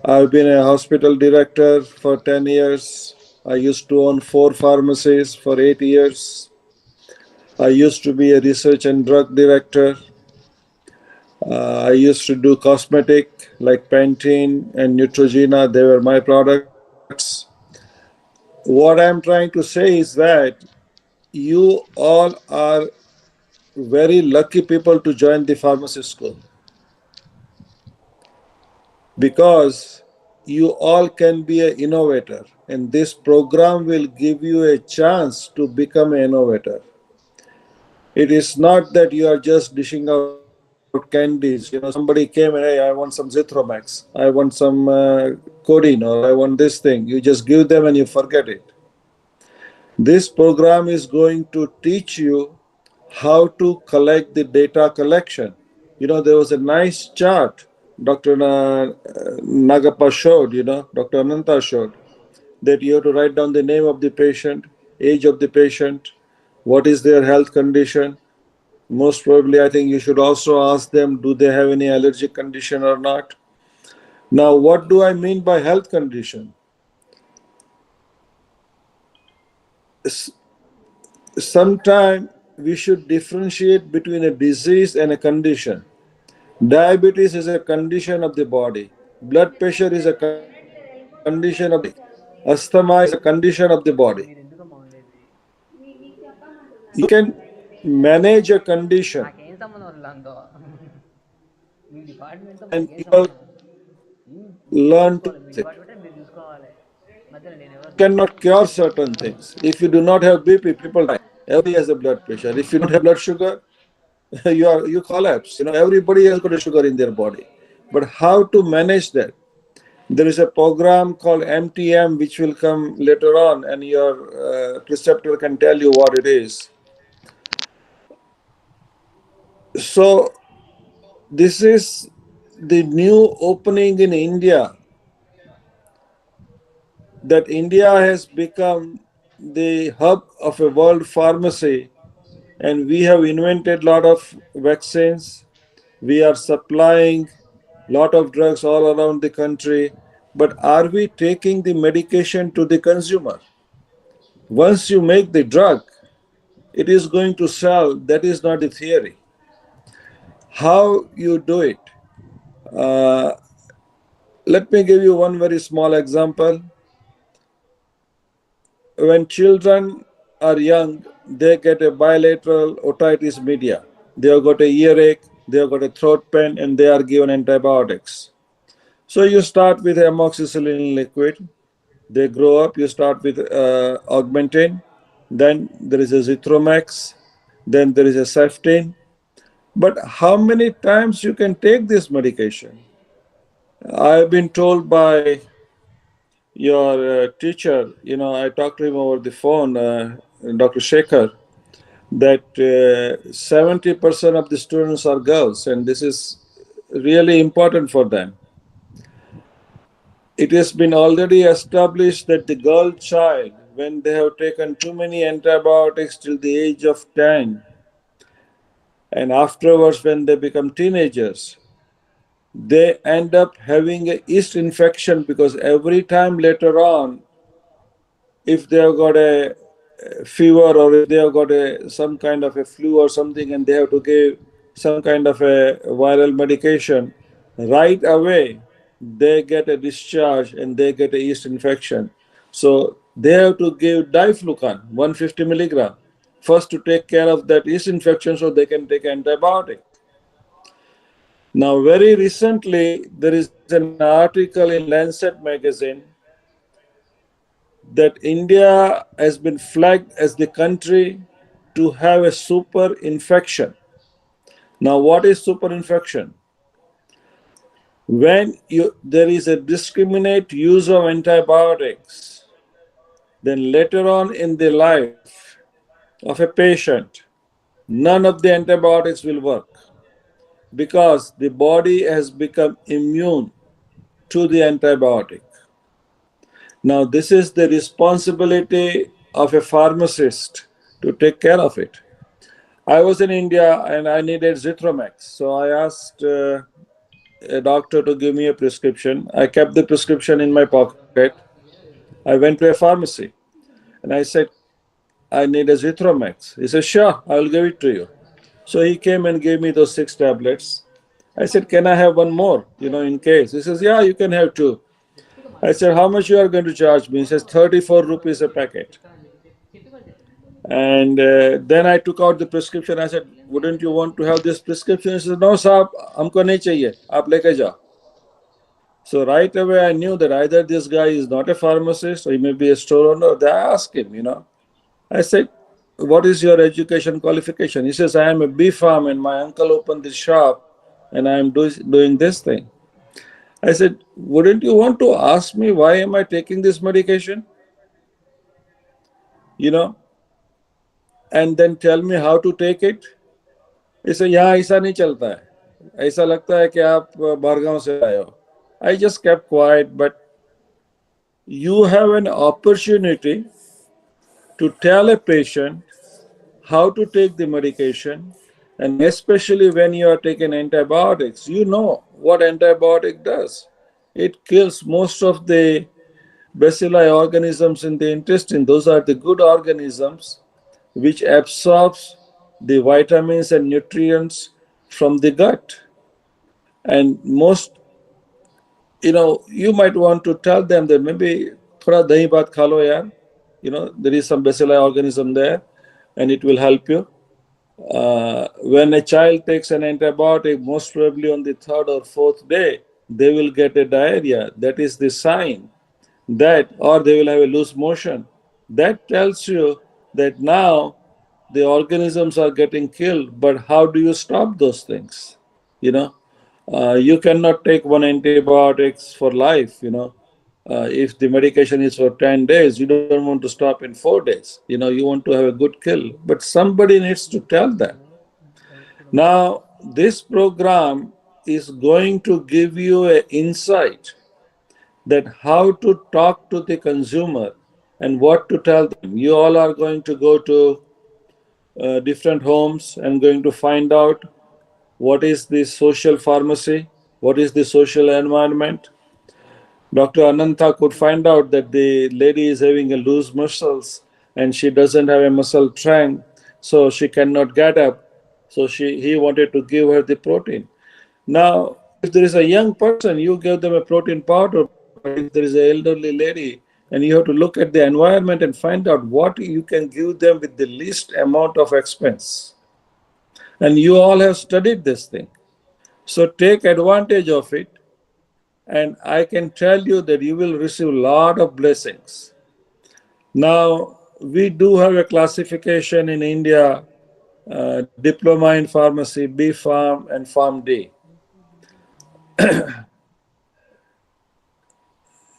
I've been a hospital director for 10 years. I used to own 4 pharmacies for 8 years. I used to be a research and drug director. I used to do cosmetic like Pantene and Neutrogena. They were my products. What I'm trying to say is that you all are very lucky people to join the pharmacy school because you all can be an innovator, and this program will give you a chance to become an innovator. It is not that you are just dishing out candies. Somebody came and, hey, I want some Zithromax, I want some codeine, or I want this thing. You just give them and you forget it. This program is going to teach you how to collect the data collection. There was a nice chart Dr. Nagappa showed, Dr. Ananta showed, that you have to write down the name of the patient, age of the patient, what is their health condition. Most probably, I think you should also ask them, do they have any allergic condition or not? Now, what do I mean by health condition? Sometimes we should differentiate between a disease and a condition. Diabetes is a condition of the body. Blood pressure is a condition of the body. Asthma is a condition of the body. మీరు ఎందుకమ్మా ఉండేది You can manage a condition నాకేం సంబంధం ఉంది దాంతో మీ డిపార్ట్మెంట్తో and మాకేం you will సంబంధం learn to me use it. డిపార్ట్మెంటే మీరు చూసుకోవాలి మధ్యలో నేను ఎవరు Cannot cure certain things. If you do not have BP, people die. Everybody has a blood pressure. If you don't have blood sugar, you collapse. Everybody has got a sugar in their body. But how to manage that? There is a program called MTM which will come later on, and your preceptor can tell you what it is. So this is the new opening in India, that India has become the hub of a world pharmacy, and we have invented a lot of vaccines. We are supplying a lot of drugs all around the country. But are we taking the medication to the consumer? Once you make the drug, it is going to sell. That is not the theory. How you do it? Let me give you one very small example. When children are young, they get a bilateral otitis media. They have got a earache, they have got a throat pain, and they are given antibiotics. So you start with amoxicillin liquid. They grow up, you start with augmentin, then there is a Zithromax, then there is a Ceftin. But how many times you can take this medication? I've been told by your teacher, I talked to him over the phone, Dr. Shekhar, that 70% of the students are girls, and this is really important for them. It has been already established that the girl child, when they have taken too many antibiotics till the age of 10, and afterwards when they become teenagers, they end up having a yeast infection, because every time later on, if they have got a fever or if they have got some kind of a flu or something, and they have to give some kind of a viral medication, right away they get a discharge and they get a yeast infection. So they have to give diflucan 150 milligram first to take care of that yeast infection, so they can take antibiotic. Now, very recently, there is an article in Lancet magazine that India has been flagged as the country to have a super infection. Now, what is super infection? When there is a discriminate use of antibiotics, then later on in the life of a patient, none of the antibiotics will work, because the body has become immune to the antibiotic. Now, this is the responsibility of a pharmacist to take care of it. I was in India and I needed Zithromax. So I asked a doctor to give me a prescription. I kept the prescription in my pocket. I went to a pharmacy and I said, I need a Zithromax. He said, sure, I will give it to you. So he came and gave me those 6 tablets. I said, can I have one more, in case? He says, yeah, you can have 2. I said, how much you are going to charge me? He says, 34 rupees a packet. And then I took out the prescription. I said, wouldn't you want to have this prescription? He says, no, sir, humko nahi chahiye. Aap leke jao. So right away, I knew that either this guy is not a pharmacist or he may be a store owner. I asked him, I said, what is your education qualification? He says, I am a B Farm and my uncle opened this shop and I am doing this thing. I said, wouldn't you want to ask me why am I taking this medication? And then tell me how to take it? He said, yeah, ऐसा नहीं चलता है. ऐसा लगता है कि आप बारगांव से आए हो. I just kept quiet, but you have an opportunity to tell a patient how to take the medication, and especially when you are taking antibiotics, you know what antibiotic does. It kills most of the bacilli organisms in the intestine. Those are the good organisms which absorbs the vitamins and nutrients from the gut. And most, you might want to tell them that maybe थोड़ा दही भात खा लो यार, there is some bacilli organism there, and it will help you. When a child takes an antibiotic, most probably on the third or fourth day, they will get a diarrhea. That is the sign that, or they will have a loose motion. That tells you that now the organisms are getting killed. But how do you stop those things? You know, you cannot take one antibiotics for life. If the medication is for 10 days, you don't want to stop in 4 days. You want to have a good kill, but somebody needs to tell that. Now, this program is going to give you an insight that how to talk to the consumer and what to tell them. You all are going to go to different homes and going to find out what is the social pharmacy, what is the social environment. Dr. Ananta could find out that the lady is having a loose muscles and she doesn't have a muscle strength, so she cannot get up. So he wanted to give her the protein. Now, if there is a young person, you give them a protein powder. But if there is an elderly lady, and you have to look at the environment and find out what you can give them with the least amount of expense. And you all have studied this thing. So take advantage of it. And I can tell you that you will receive a lot of blessings. Now, we do have a classification in India, diploma in pharmacy, B Pharm and Pharm D.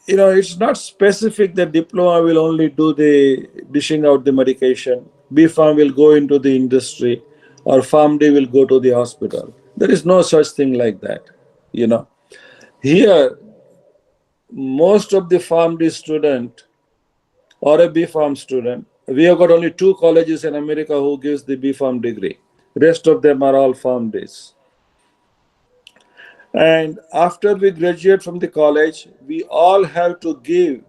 It's not specific that diploma will only do the dishing out the medication. B Pharm will go into the industry, or Pharm D will go to the hospital. There is no such thing like that. Here, most of the Pharm D student or a B Pharm student, we have got only 2 colleges in America who gives the B Pharm degree. Rest of them are all Pharm Ds. And after we graduate from the college, we all have to give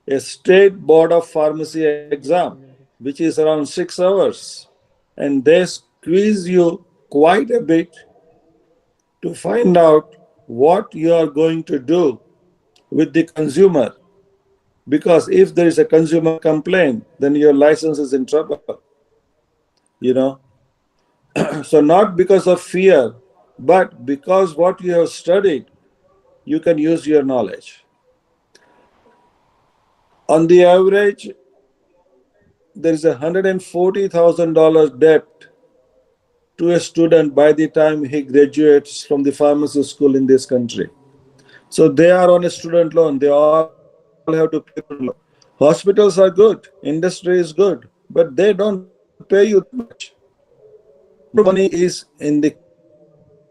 a state board of pharmacy exam, which is around 6 hours. And they squeeze you quite a bit to find out what you are going to do with the consumer. Because if there is a consumer complaint, then your license is in trouble. So not because of fear, but because what you have studied, you can use your knowledge. On the average, there is $140,000 debt to a student by the time he graduates from the pharmacy school in this country. So they are on a student loan. They all have to pay the loan. Hospitals are good, industry is good, but they don't pay you that much. Money is in the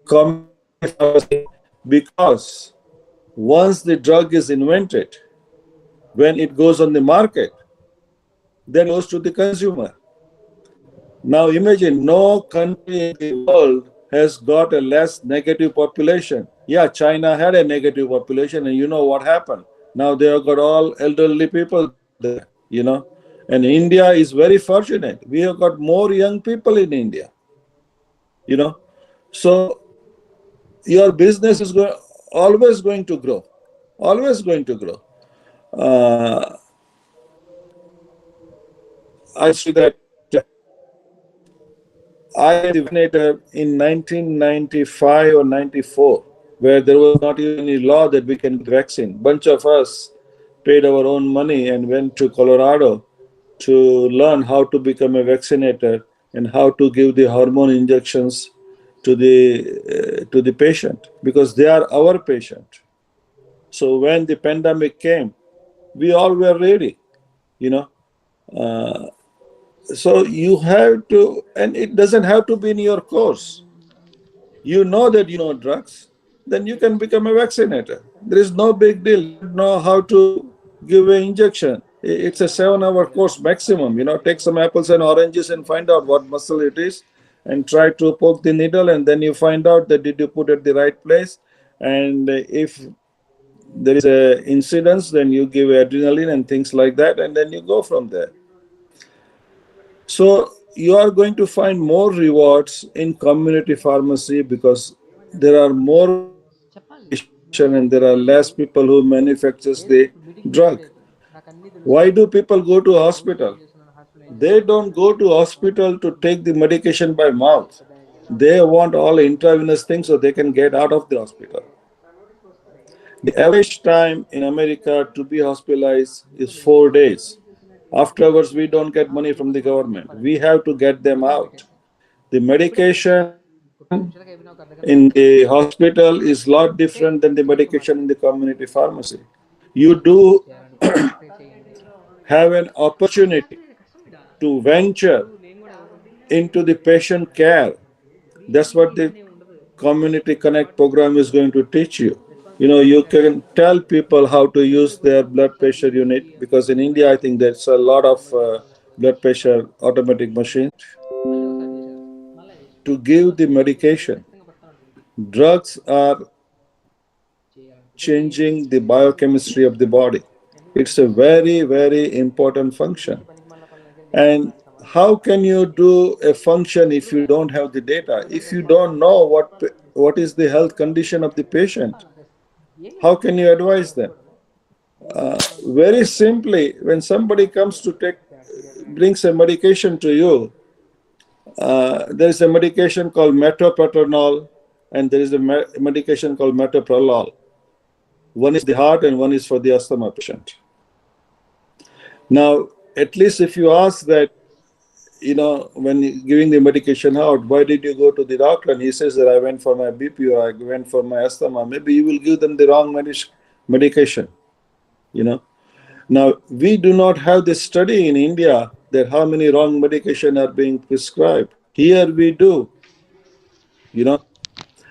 community pharmacy because once the drug is invented, when it goes on the market, then it goes to the consumer. Now imagine no country in the world has got a less negative population. Yeah, China had a negative population, and you know what happened. Now they have got all elderly people there. And India is very fortunate. We have got more young people in India. So your business is always going to grow. Always going to grow. I see that I am the vaccinator in 1995 or 94, where there was not even any law that we can get vaccine. Bunch of us paid our own money and went to Colorado to learn how to become a vaccinator and how to give the hormone injections to the patient, because they are our patient. So when the pandemic came, we all were ready. So you have to, and it doesn't have to be in your course. You know that you know drugs, then you can become a vaccinator. There is no big deal. You know how to give an injection. It's a 7-hour course maximum. Take some apples and oranges and find out what muscle it is and try to poke the needle, and then you find out that did you put it at the right place. And if there is an incidence, then you give adrenaline and things like that, and then you go from there. So you are going to find more rewards in community pharmacy because there are more and there are less people who manufactures the drug. Why do people go to hospital? They don't go to hospital to take the medication by mouth. They want all intravenous things so they can get out of the hospital. The average time in America to be hospitalized is 4 days. Afterwards, we don't get money from the government. We have to get them out. The medication in the hospital is a lot different than the medication in the community pharmacy. You do have an opportunity to venture into the patient care. That's what the Community Connect program is going to teach you. You can tell people how to use their blood pressure unit, because in India, I think there's a lot of blood pressure automatic machines to give the medication. Drugs are changing the biochemistry of the body. It's a very, very important function. And how can you do a function if you don't have the data? If you don't know what is the health condition of the patient, how can you advise them? Very simply, when somebody comes to brings a medication to you, there is a medication called metoprolol, and there is a medication called metoprolol. One is the heart and one is for the asthma patient. Now, at least if you ask that, when giving the medication out, why did you go to the doctor? And he says that I went for my BP or I went for my asthma. Maybe you will give them the wrong medication. Now, we do not have this study in India that how many wrong medication are being prescribed. Here we do. We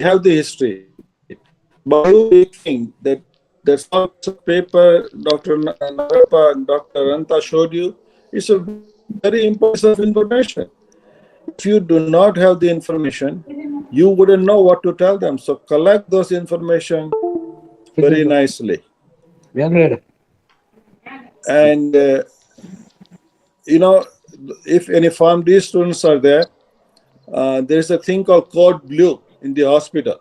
have the history. But you think that's all paper Dr. Narappa and Dr. Ranta showed you is a very important piece of information. If you do not have the information, you wouldn't know what to tell them. So collect those information very nicely. And, if any PharmD students are there, there's a thing called Code Blue in the hospital.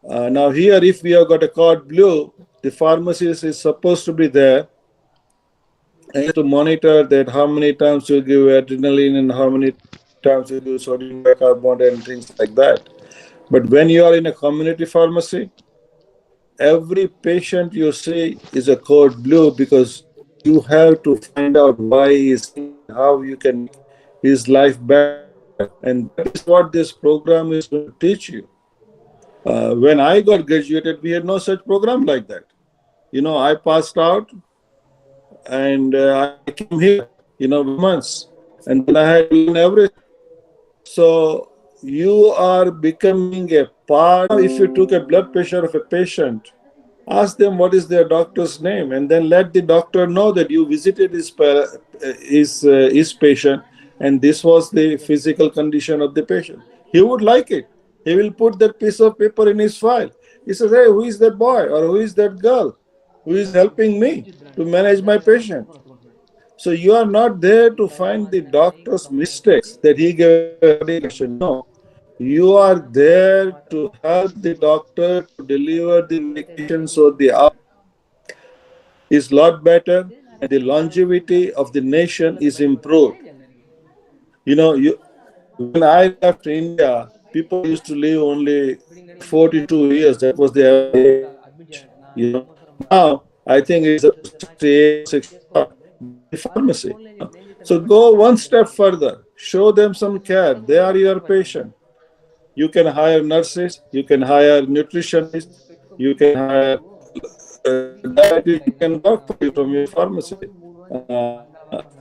Now here, if we have got a Code Blue, the pharmacist is supposed to be there and to monitor that how many times you give adrenaline and how many times you give sodium bicarbonate and things like that. But when you are in a community pharmacy, every patient you see is a Code Blue, because you have to find out why he's, how you can make his life better. And that is what this program is going to teach you. When I got graduated, we had no such program like that. I passed out and I came here, months, and then I had to learn everything. So you are becoming a part. If you took a blood pressure of a patient, ask them what is their doctor's name, and then let the doctor know that you visited his patient, and this was the physical condition of the patient. He would like it. He will put that piece of paper in his file. He says, hey, who is that boy or who is that girl who is helping me to manage my patient? So you are not there to find the doctor's mistakes that he gave a medication. No. You are there to help the doctor to deliver the medication so the outcome is a lot better and the longevity of the nation is improved. When I left India, people used to live only 42 years. That was the average. Now, I think it's 68, 65. The pharmacy. So go one step further. Show them some care. They are your patient. You can hire nurses. You can hire nutritionists. You can hire dietitians. You can work for you from your pharmacy.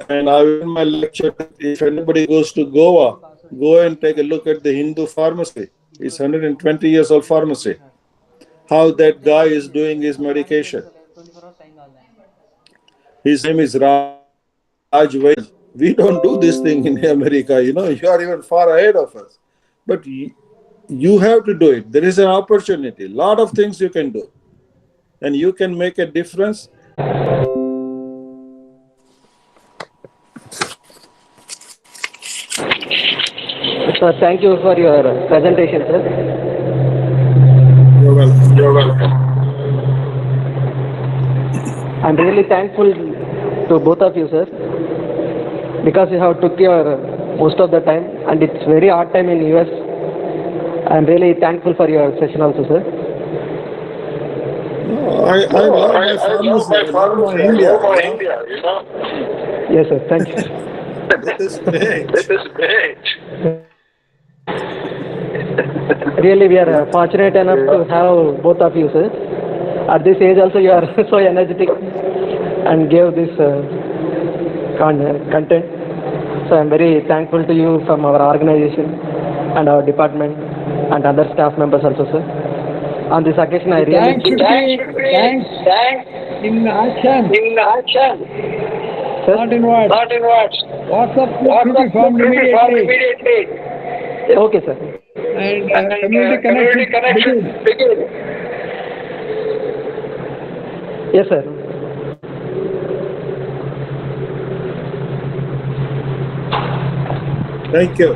And I will in my lecture, if anybody goes to Goa, go and take a look at the Hindu pharmacy. It's 120 years old pharmacy. How that guy is doing his medication. His name is Raj Vaid. We don't do this thing in America. You are even far ahead of us. But you have to do it. There is an opportunity. A lot of things you can do. And you can make a difference. Sir, thank you for your presentation, sir. You're welcome. I'm really thankful to both of you, sir, because you have took your most of the time, and it's very hard time in US. I'm really thankful for your session also, sir. No, I love my pharmacy. I love my India. Yes, sir. Thank you. This is great. Really, we are fortunate enough to have both of you, sir. At this age also, you are so energetic and gave this content. So I'm very thankful to you from our organization and our department and other staff members also, sir. On this occasion, I really... Thanks in action. Sir? Not in words. WhatsApp group to be formed immediately. Okay, sir. And community connection begin. Yes, sir. Thank you.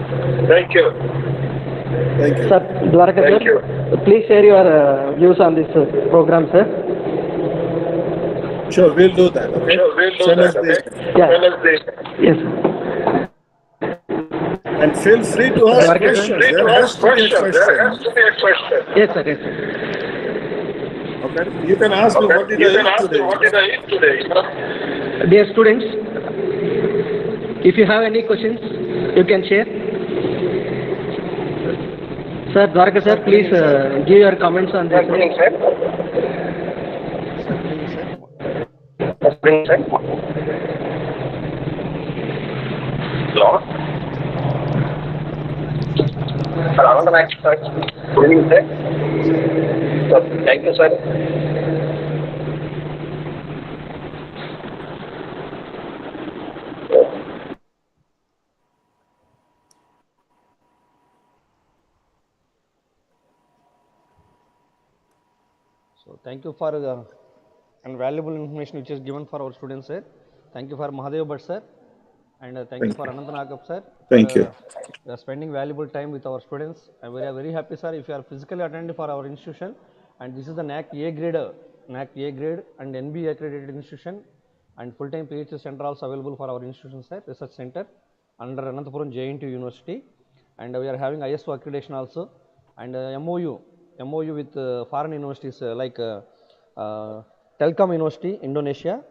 Sir, Dwaraka sir, please share your views on this program, sir. Sure, we'll do that. Okay. Send us this. Yeah. Yes, sir. And feel free to ask questions. There has to be a question. Yes, sir. Yes, sir. Okay. You can ask me what did I eat today. Dear students, if you have any questions, you can share. Sir, Dwaraka sir, please give your comments on this. Hello. Good evening, sir. Thank you, sir. So thank you for the valuable information which is given for our students, sir. Thank you for Mahadev Bhatt, sir, and thank you for Anant Nagap, sir. Thank you. Spending valuable time with our students. I'm very happy, sir, if you are physically attending for our institution, and this is the NAC A grade and NB accredited institution, and full-time PhD center also available for our institution, sir, research center under Anantapuram JNT University, and we are having ISO accreditation also, and MOU with foreign universities like Telkom University, Indonesia,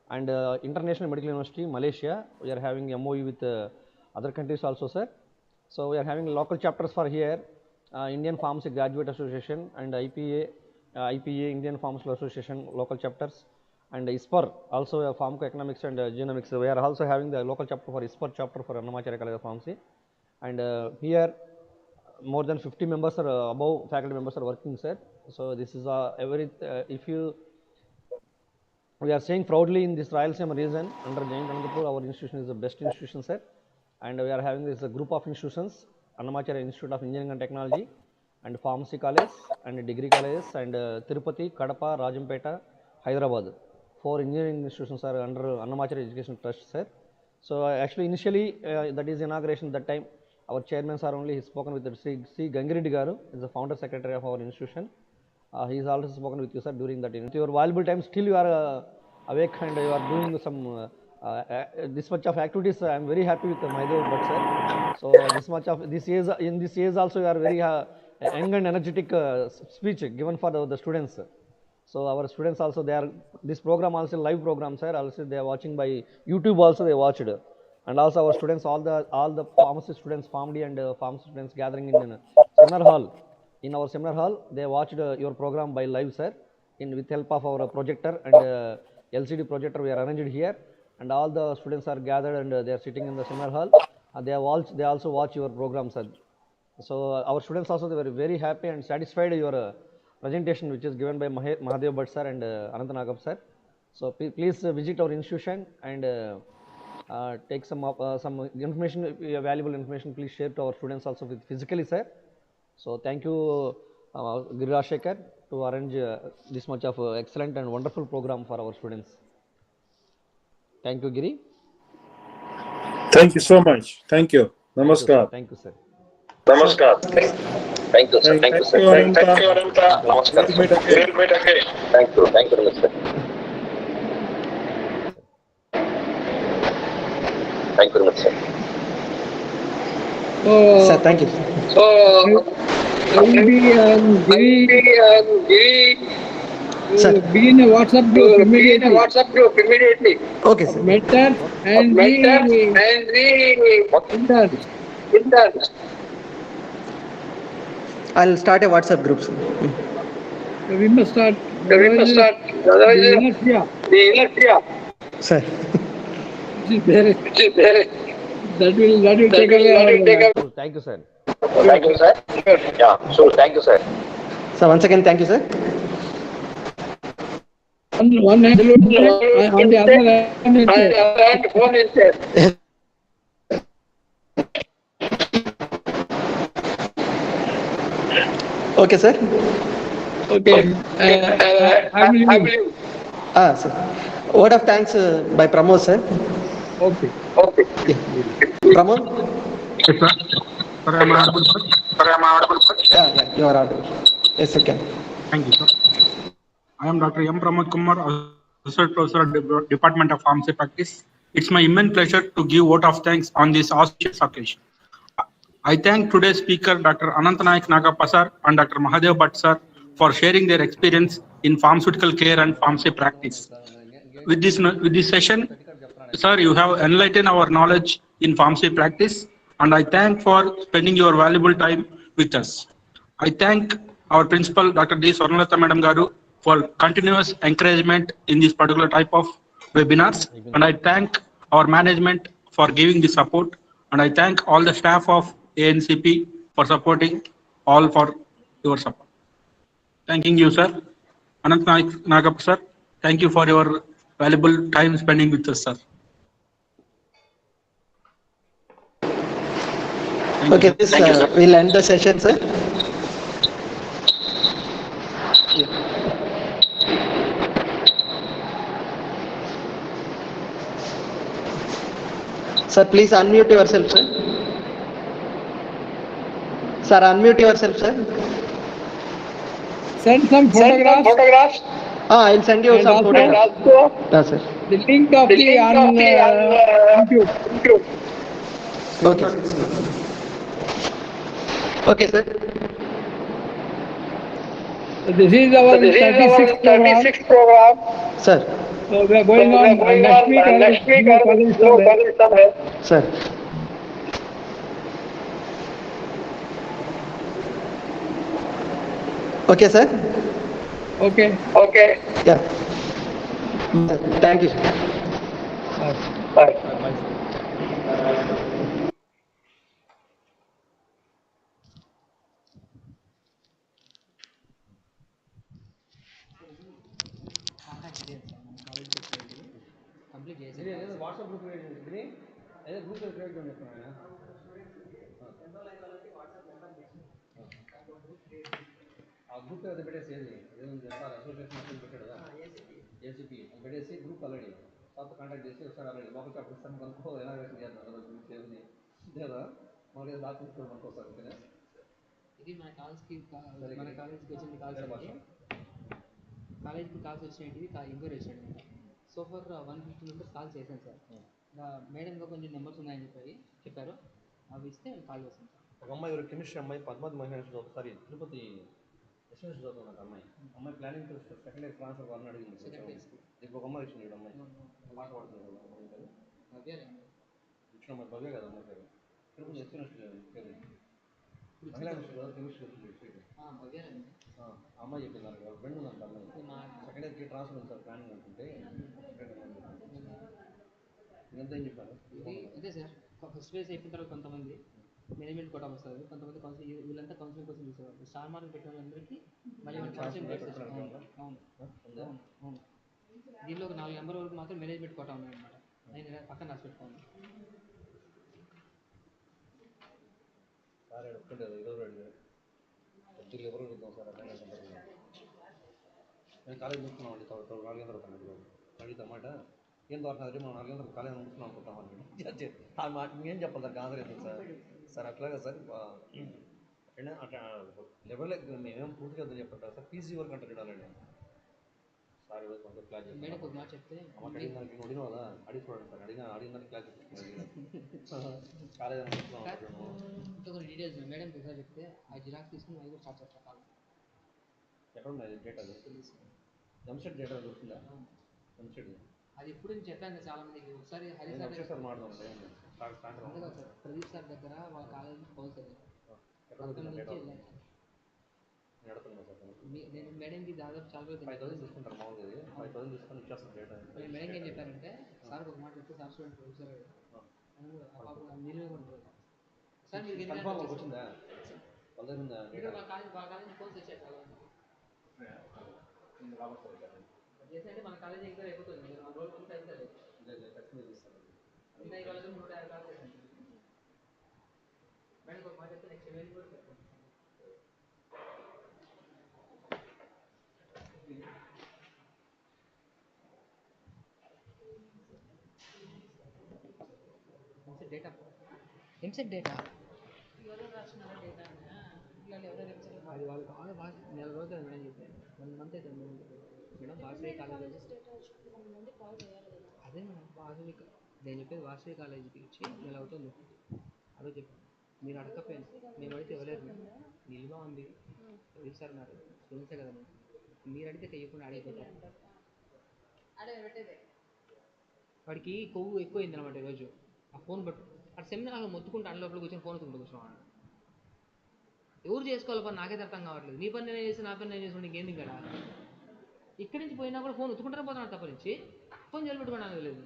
and International Medical University, Malaysia. We are having MOU with other countries also, sir. So we are having local chapters for here, Indian Pharmacy Graduate Association and IPA, Indian Pharmaceutical Association local chapters, and ISPER also Pharmacoeconomics and Genomics. We are also having the local chapter for ISPER chapter for Annamacharya College of Pharmacy, and here more than 50 members are above faculty members are working, sir. So this is we are saying proudly in this Rayalaseema region under Jain Anantapur, our institution is the best institution, sir. And we are having this group of institutions, Annamacharya Institute of Engineering and Technology, and Pharmacy College, and Degree Colleges, and Tirupati, Kadapa, Rajampeta, Hyderabad. 4 engineering institutions are under Annamacharya Education Trust, sir. So actually initially that is inauguration that time, our chairman sir only he spoken with C. Gangireddy Garu, is the founder secretary of our institution. He is also spoken with you, sir, during that. With your valuable time, still you are awake and you are doing some this much of activities. I am very happy with Mahadev Bhatt, sir. So in this age also you are very young and energetic speech given for the students, sir. So our students also, this program also live program, sir. Also they are watching by YouTube also they watched. And also our students, all the pharmacy students, PharmD and pharmacy students gathering in seminar hall. In our seminar hall, they watched your program by live, sir, with help of our projector and LCD projector we are arranged here. And all the students are gathered and they are sitting in the seminar hall. They also watch your program, sir. So our students also, they were very happy and satisfied your presentation which is given by Mahadev Bhatt, sir, and Anant Nagap, sir. So please visit our institution and take some information, valuable information, please share to our students also physically, sir. So thank you, Giriraj Shekhar, to arrange this much of excellent and wonderful program for our students. Thank you, Giri. Thank you so much. Thank you. Namaskar. Thank you, sir. Namaskar. Thank you, sir. Thank you, sir. Thank you, Ananta. Namaskar. We'll meet again. Thank you, Mr. Thank you very much, sir. So, Sir, thank you. I will be Sir. begin a WhatsApp group immediately. Okay, sir. Mentors and the interns. I'll start a WhatsApp group, sir. We must start. Otherwise, the inertia. Sir. Which is there. That will take away our. Thank you, sir. Thank you, sir. Yeah, sure. Thank you, sir. So once again, thank you, sir. One hand on the other hand, phone is there. Okay, sir. Okay. I will. Sir. Word of thanks by Pramod, sir. Okay. Pramod? Yes, sir. Sir, am I audible, sir? Yeah, you are audible. Yes, you can. Thank you, sir. I am Dr. M. Pramod Kumar, Associate Professor at the Department of Pharmacy Practice. It's my immense pleasure to give vote of thanks on this auspicious occasion. I thank today's speaker, Dr. Anantanaik Nagappa sir and Dr. Mahadev Bhatt sir for sharing their experience in pharmaceutical care and pharmacy practice. With this session, sir, you have enlightened our knowledge in pharmacy practice, and I thank for spending your valuable time with us. I thank our principal, Dr. D. Swarnalatha Madam Garu, for continuous encouragement in this particular type of webinars, and I thank our management for giving the support, and I thank all the staff of ANCP for supporting all for your support. Thanking you, sir. Anant Nagappa, sir, thank you for your valuable time spending with us, sir. Okay, this we'll end the session, sir. Sir, please unmute yourself, sir. Sir, unmute yourself, sir. Send some photographs. I'll send you some photographs. Yes, sir. The link of the on YouTube. Okay. Okay, sir. This is our 36th program. Sir. So we are going on next week. Sir. Okay, sir. Okay. Yeah. Thank you. Bye. Complete చేసి WhatsApp group create చేసి ఏదో group create చేయండి ఆ group ఏదో పెట్టేసి ఏది sir association పెట్టాడు కదా ఏసీపీ అది పెట్టేసి గ్రూప్ ఆల్రెడీ సార్తో కాంటాక్ట్ చేసి ఒకసారి ఆల్రెడీ లోపల అప్పుడు ఇస్తాను కనుక్కో ఎలాగేషన్ చేద్దాం కదా గ్రూప్ ఏది లేదా మాకు ఏదో డాక్యుమెంట్స్ కూడా మనకు వస్తారు ఓకేనా ఇది మన కాలేజ్కి వచ్చింది కాలేజ్కి కాల్స్ వచ్చినవి ఎంక్వైరీ వచ్చినాయి అనమాట సో ఫర్ 150 మెంబర్స్ కాల్ చేశాను సార్ మేడంగా కొంచెం నెంబర్స్ ఉన్నాయని చెప్పారు అవి ఇస్తే కాల్ చేశాను సార్ ఒక అమ్మాయి ఎవరు కెమిస్ట్రీ అమ్మాయి పద్మావతి మహేష్ ఒకసారి తిరుపతి ఎస్ఎస్ చదువుతున్నారు అమ్మాయి ప్లానింగ్ సెకండ్ ఇయర్ ట్రాన్స్ఫర్ వాళ్ళని అడిగింది దీనికి ఒక అమ్మాయి ఇచ్చింది అమ్మాయి పాట పాడుతుంది ఇచ్చిన అమ్మాయి భవ్య కదా అమ్మాయి పేరు తిరుపతి ఎస్ఎస్ పేరు మహిళా కెమిస్ట్రీ అమ్మాయి చెప్పింది నాకు ఫ్రెండ్ ఉందంట అమ్మాయి సెకండ్ ఇయర్కి ట్రాన్స్ఫర్ ఉంది సార్ ప్లానింగ్ అనుకుంటే ఇదంతా ఏం చెప్పారు అదే సార్ ఫస్ట్ ఫేజ్ అయిపోయిన తర్వాత కొంతమంది మేనేజ్మెంట్ కూడా వస్తారు కొంతమంది కౌన్సిలింగ్ వీళ్ళంతా కౌన్సిలింగ్ కోసం చూసేవారు స్టార్ మార్క్ పెట్టిన వాళ్ళందరికీ మళ్ళీ కౌన్సిలింగ్ అవును దీనిలో ఒక 4 నెంబర్ వరకు మాత్రం మేనేజ్మెంట్ కోటా ఉన్నాయన్నమాట నేను పక్కన రాసి పెట్టుకోండి సార్ ఒప్పుకుంటారు ఈరోజు అడిగారు కొద్దిగా ఎవరు అడుగుతాం సార్ నేను కాలేజ్ చూస్తున్నామండి 4 గంటల తర్వాత అడిగితే అన్నమాట ఏం దొరకదు మనం 4 గంటలకు కాలేజ్ చూస్తున్నాం అనుకుంటామని ఆ మాట ఏం చెప్పాలి దానికి ఆన్సర్ అవుతుంది సార్ అట్లాగా సార్ అట్లా లెవెల్ మేమేం పూర్తిగా చెప్పంటారు సార్ పీజీ వరకు అంటే చూడాలండి సార్ ఈరోజు కొంచెం క్లాస్ మేడం ఒక మాట చెప్తే అమ్మ అడిగిన దానికి నువ్వు కదా అడిగి చూడండి సార్ అడిగిన దానికి క్లాస్ కాలేదని ఇంకా కొన్ని డీటెయిల్స్ మేడం ఒకసారి చెప్తే ఆ జిరాక్స్ తీసుకుని అది కూడా స్టార్ట్ చేస్తా కాదు ఎక్కడ ఉన్నాయి డేటా ఎంసెట్ డేటా దొరుకుతుందా ఎంసెట్ అది ఎప్పుడు నేను చెప్పాను చాలా మందికి ఒకసారి హరి సార్ సార్ మాట్లాడదాం అంతే కదా సార్ ప్రదీప్ సార్ దగ్గర వాళ్ళ కాలేజ్ పోదు సార్ అక్కడ నుంచి వెళ్ళాను సార్ నేను మేడంకి దాదాపు చాలా రోజులు 5,000 తీసుకుంటారు మామూలుగా 5,000 తీసుకొని ఇచ్చేస్తాను డేటా నేను మేడంకి ఏం చెప్పానంటే సార్ ఒక మాట చెప్తే సార్ స్టూడెంట్ ప్రొఫెసర్ మీరు ఉంటారు సార్ మీరు కన్ఫామ్ వచ్చిందా వాళ్ళ దగ్గర ఉందా వాళ్ళ కాలేజ్ ఫోన్స్ వచ్చాయి చాలా చేసంటే మన కాలేజ్ ఇంకా అయిపోతుంది మీరు 4 రోజులు పూర్తి అవుతుంది ఇంకా ఇవాళ 150 కాల్ చేశాను మేడం ఒక మాట చెప్తే నెక్స్ట్ ఈవెంట్ కూడా పెట్టండి ఎంసెట్ డేటా అది వాళ్ళు బాగా నెల రోజులు మేడం చెప్పాను 1 మంత్ అవుతుంది మేడం వాసవి కాలేజ్ అదే మేడం వాసవి నేను చెప్పేది వాసవి కాలేజీకి వచ్చి నెల అవుతుంది అదే చెప్పాను మీరు అడగకపోయాను మేము అడిగితే ఇవ్వలేదు మేడం నిల్వ ఉంది ప్రదీప్ సార్ ఉన్నారు స్టూడెంట్సే కదా మీరు అడిగితే చెయ్యకుండా అడిగిపోతారు వాడికి కొవ్వు ఎక్కువైంది అనమాట ఈరోజు ఆ ఫోన్ పట్టు ఆ సెమినార్ మొత్తుకుంటే అన్ని లోపల కూర్చొని ఫోన్ ఎత్తుకుంటూ కూర్చున్నాను ఎవరు చేసుకోవాలి పని నాకైతే అర్థం కావట్లేదు నీ పని నేను చేసి నా పని నేను చేసుకుంటే ఇంకేంది కదా ఇక్కడి నుంచి పోయినా కూడా ఫోన్ ఎత్తుకుంటానే పోతున్నాడు తప్ప నుంచి ఫోన్ జల్లి పెట్టుకోవడానికి లేదు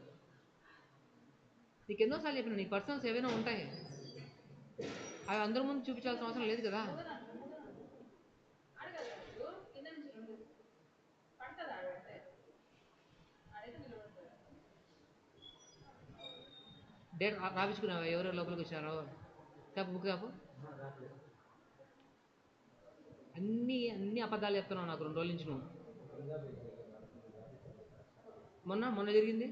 నీకు ఎన్నోసార్లు చెప్పిన నీ పర్సనల్స్ ఏవైనా ఉంటాయి అవి అందరి ముందు చూపించాల్సిన అవసరం లేదు కదా డేట్ రాపించుకున్నావా ఎవరెవరు లోపలికి వచ్చారో తప్పు బుక్ తప్పు అన్ని అబద్ధాలు చెప్తున్నావు నాకు 2 రోజుల నుంచి నువ్వు మొన్న జరిగింది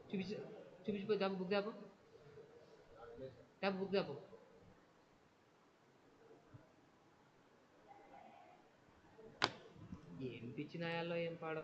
చూపించిపోయి తప్పు బుక్ తప్పు ఏం పిచ్చినాయాలో ఏం పాడో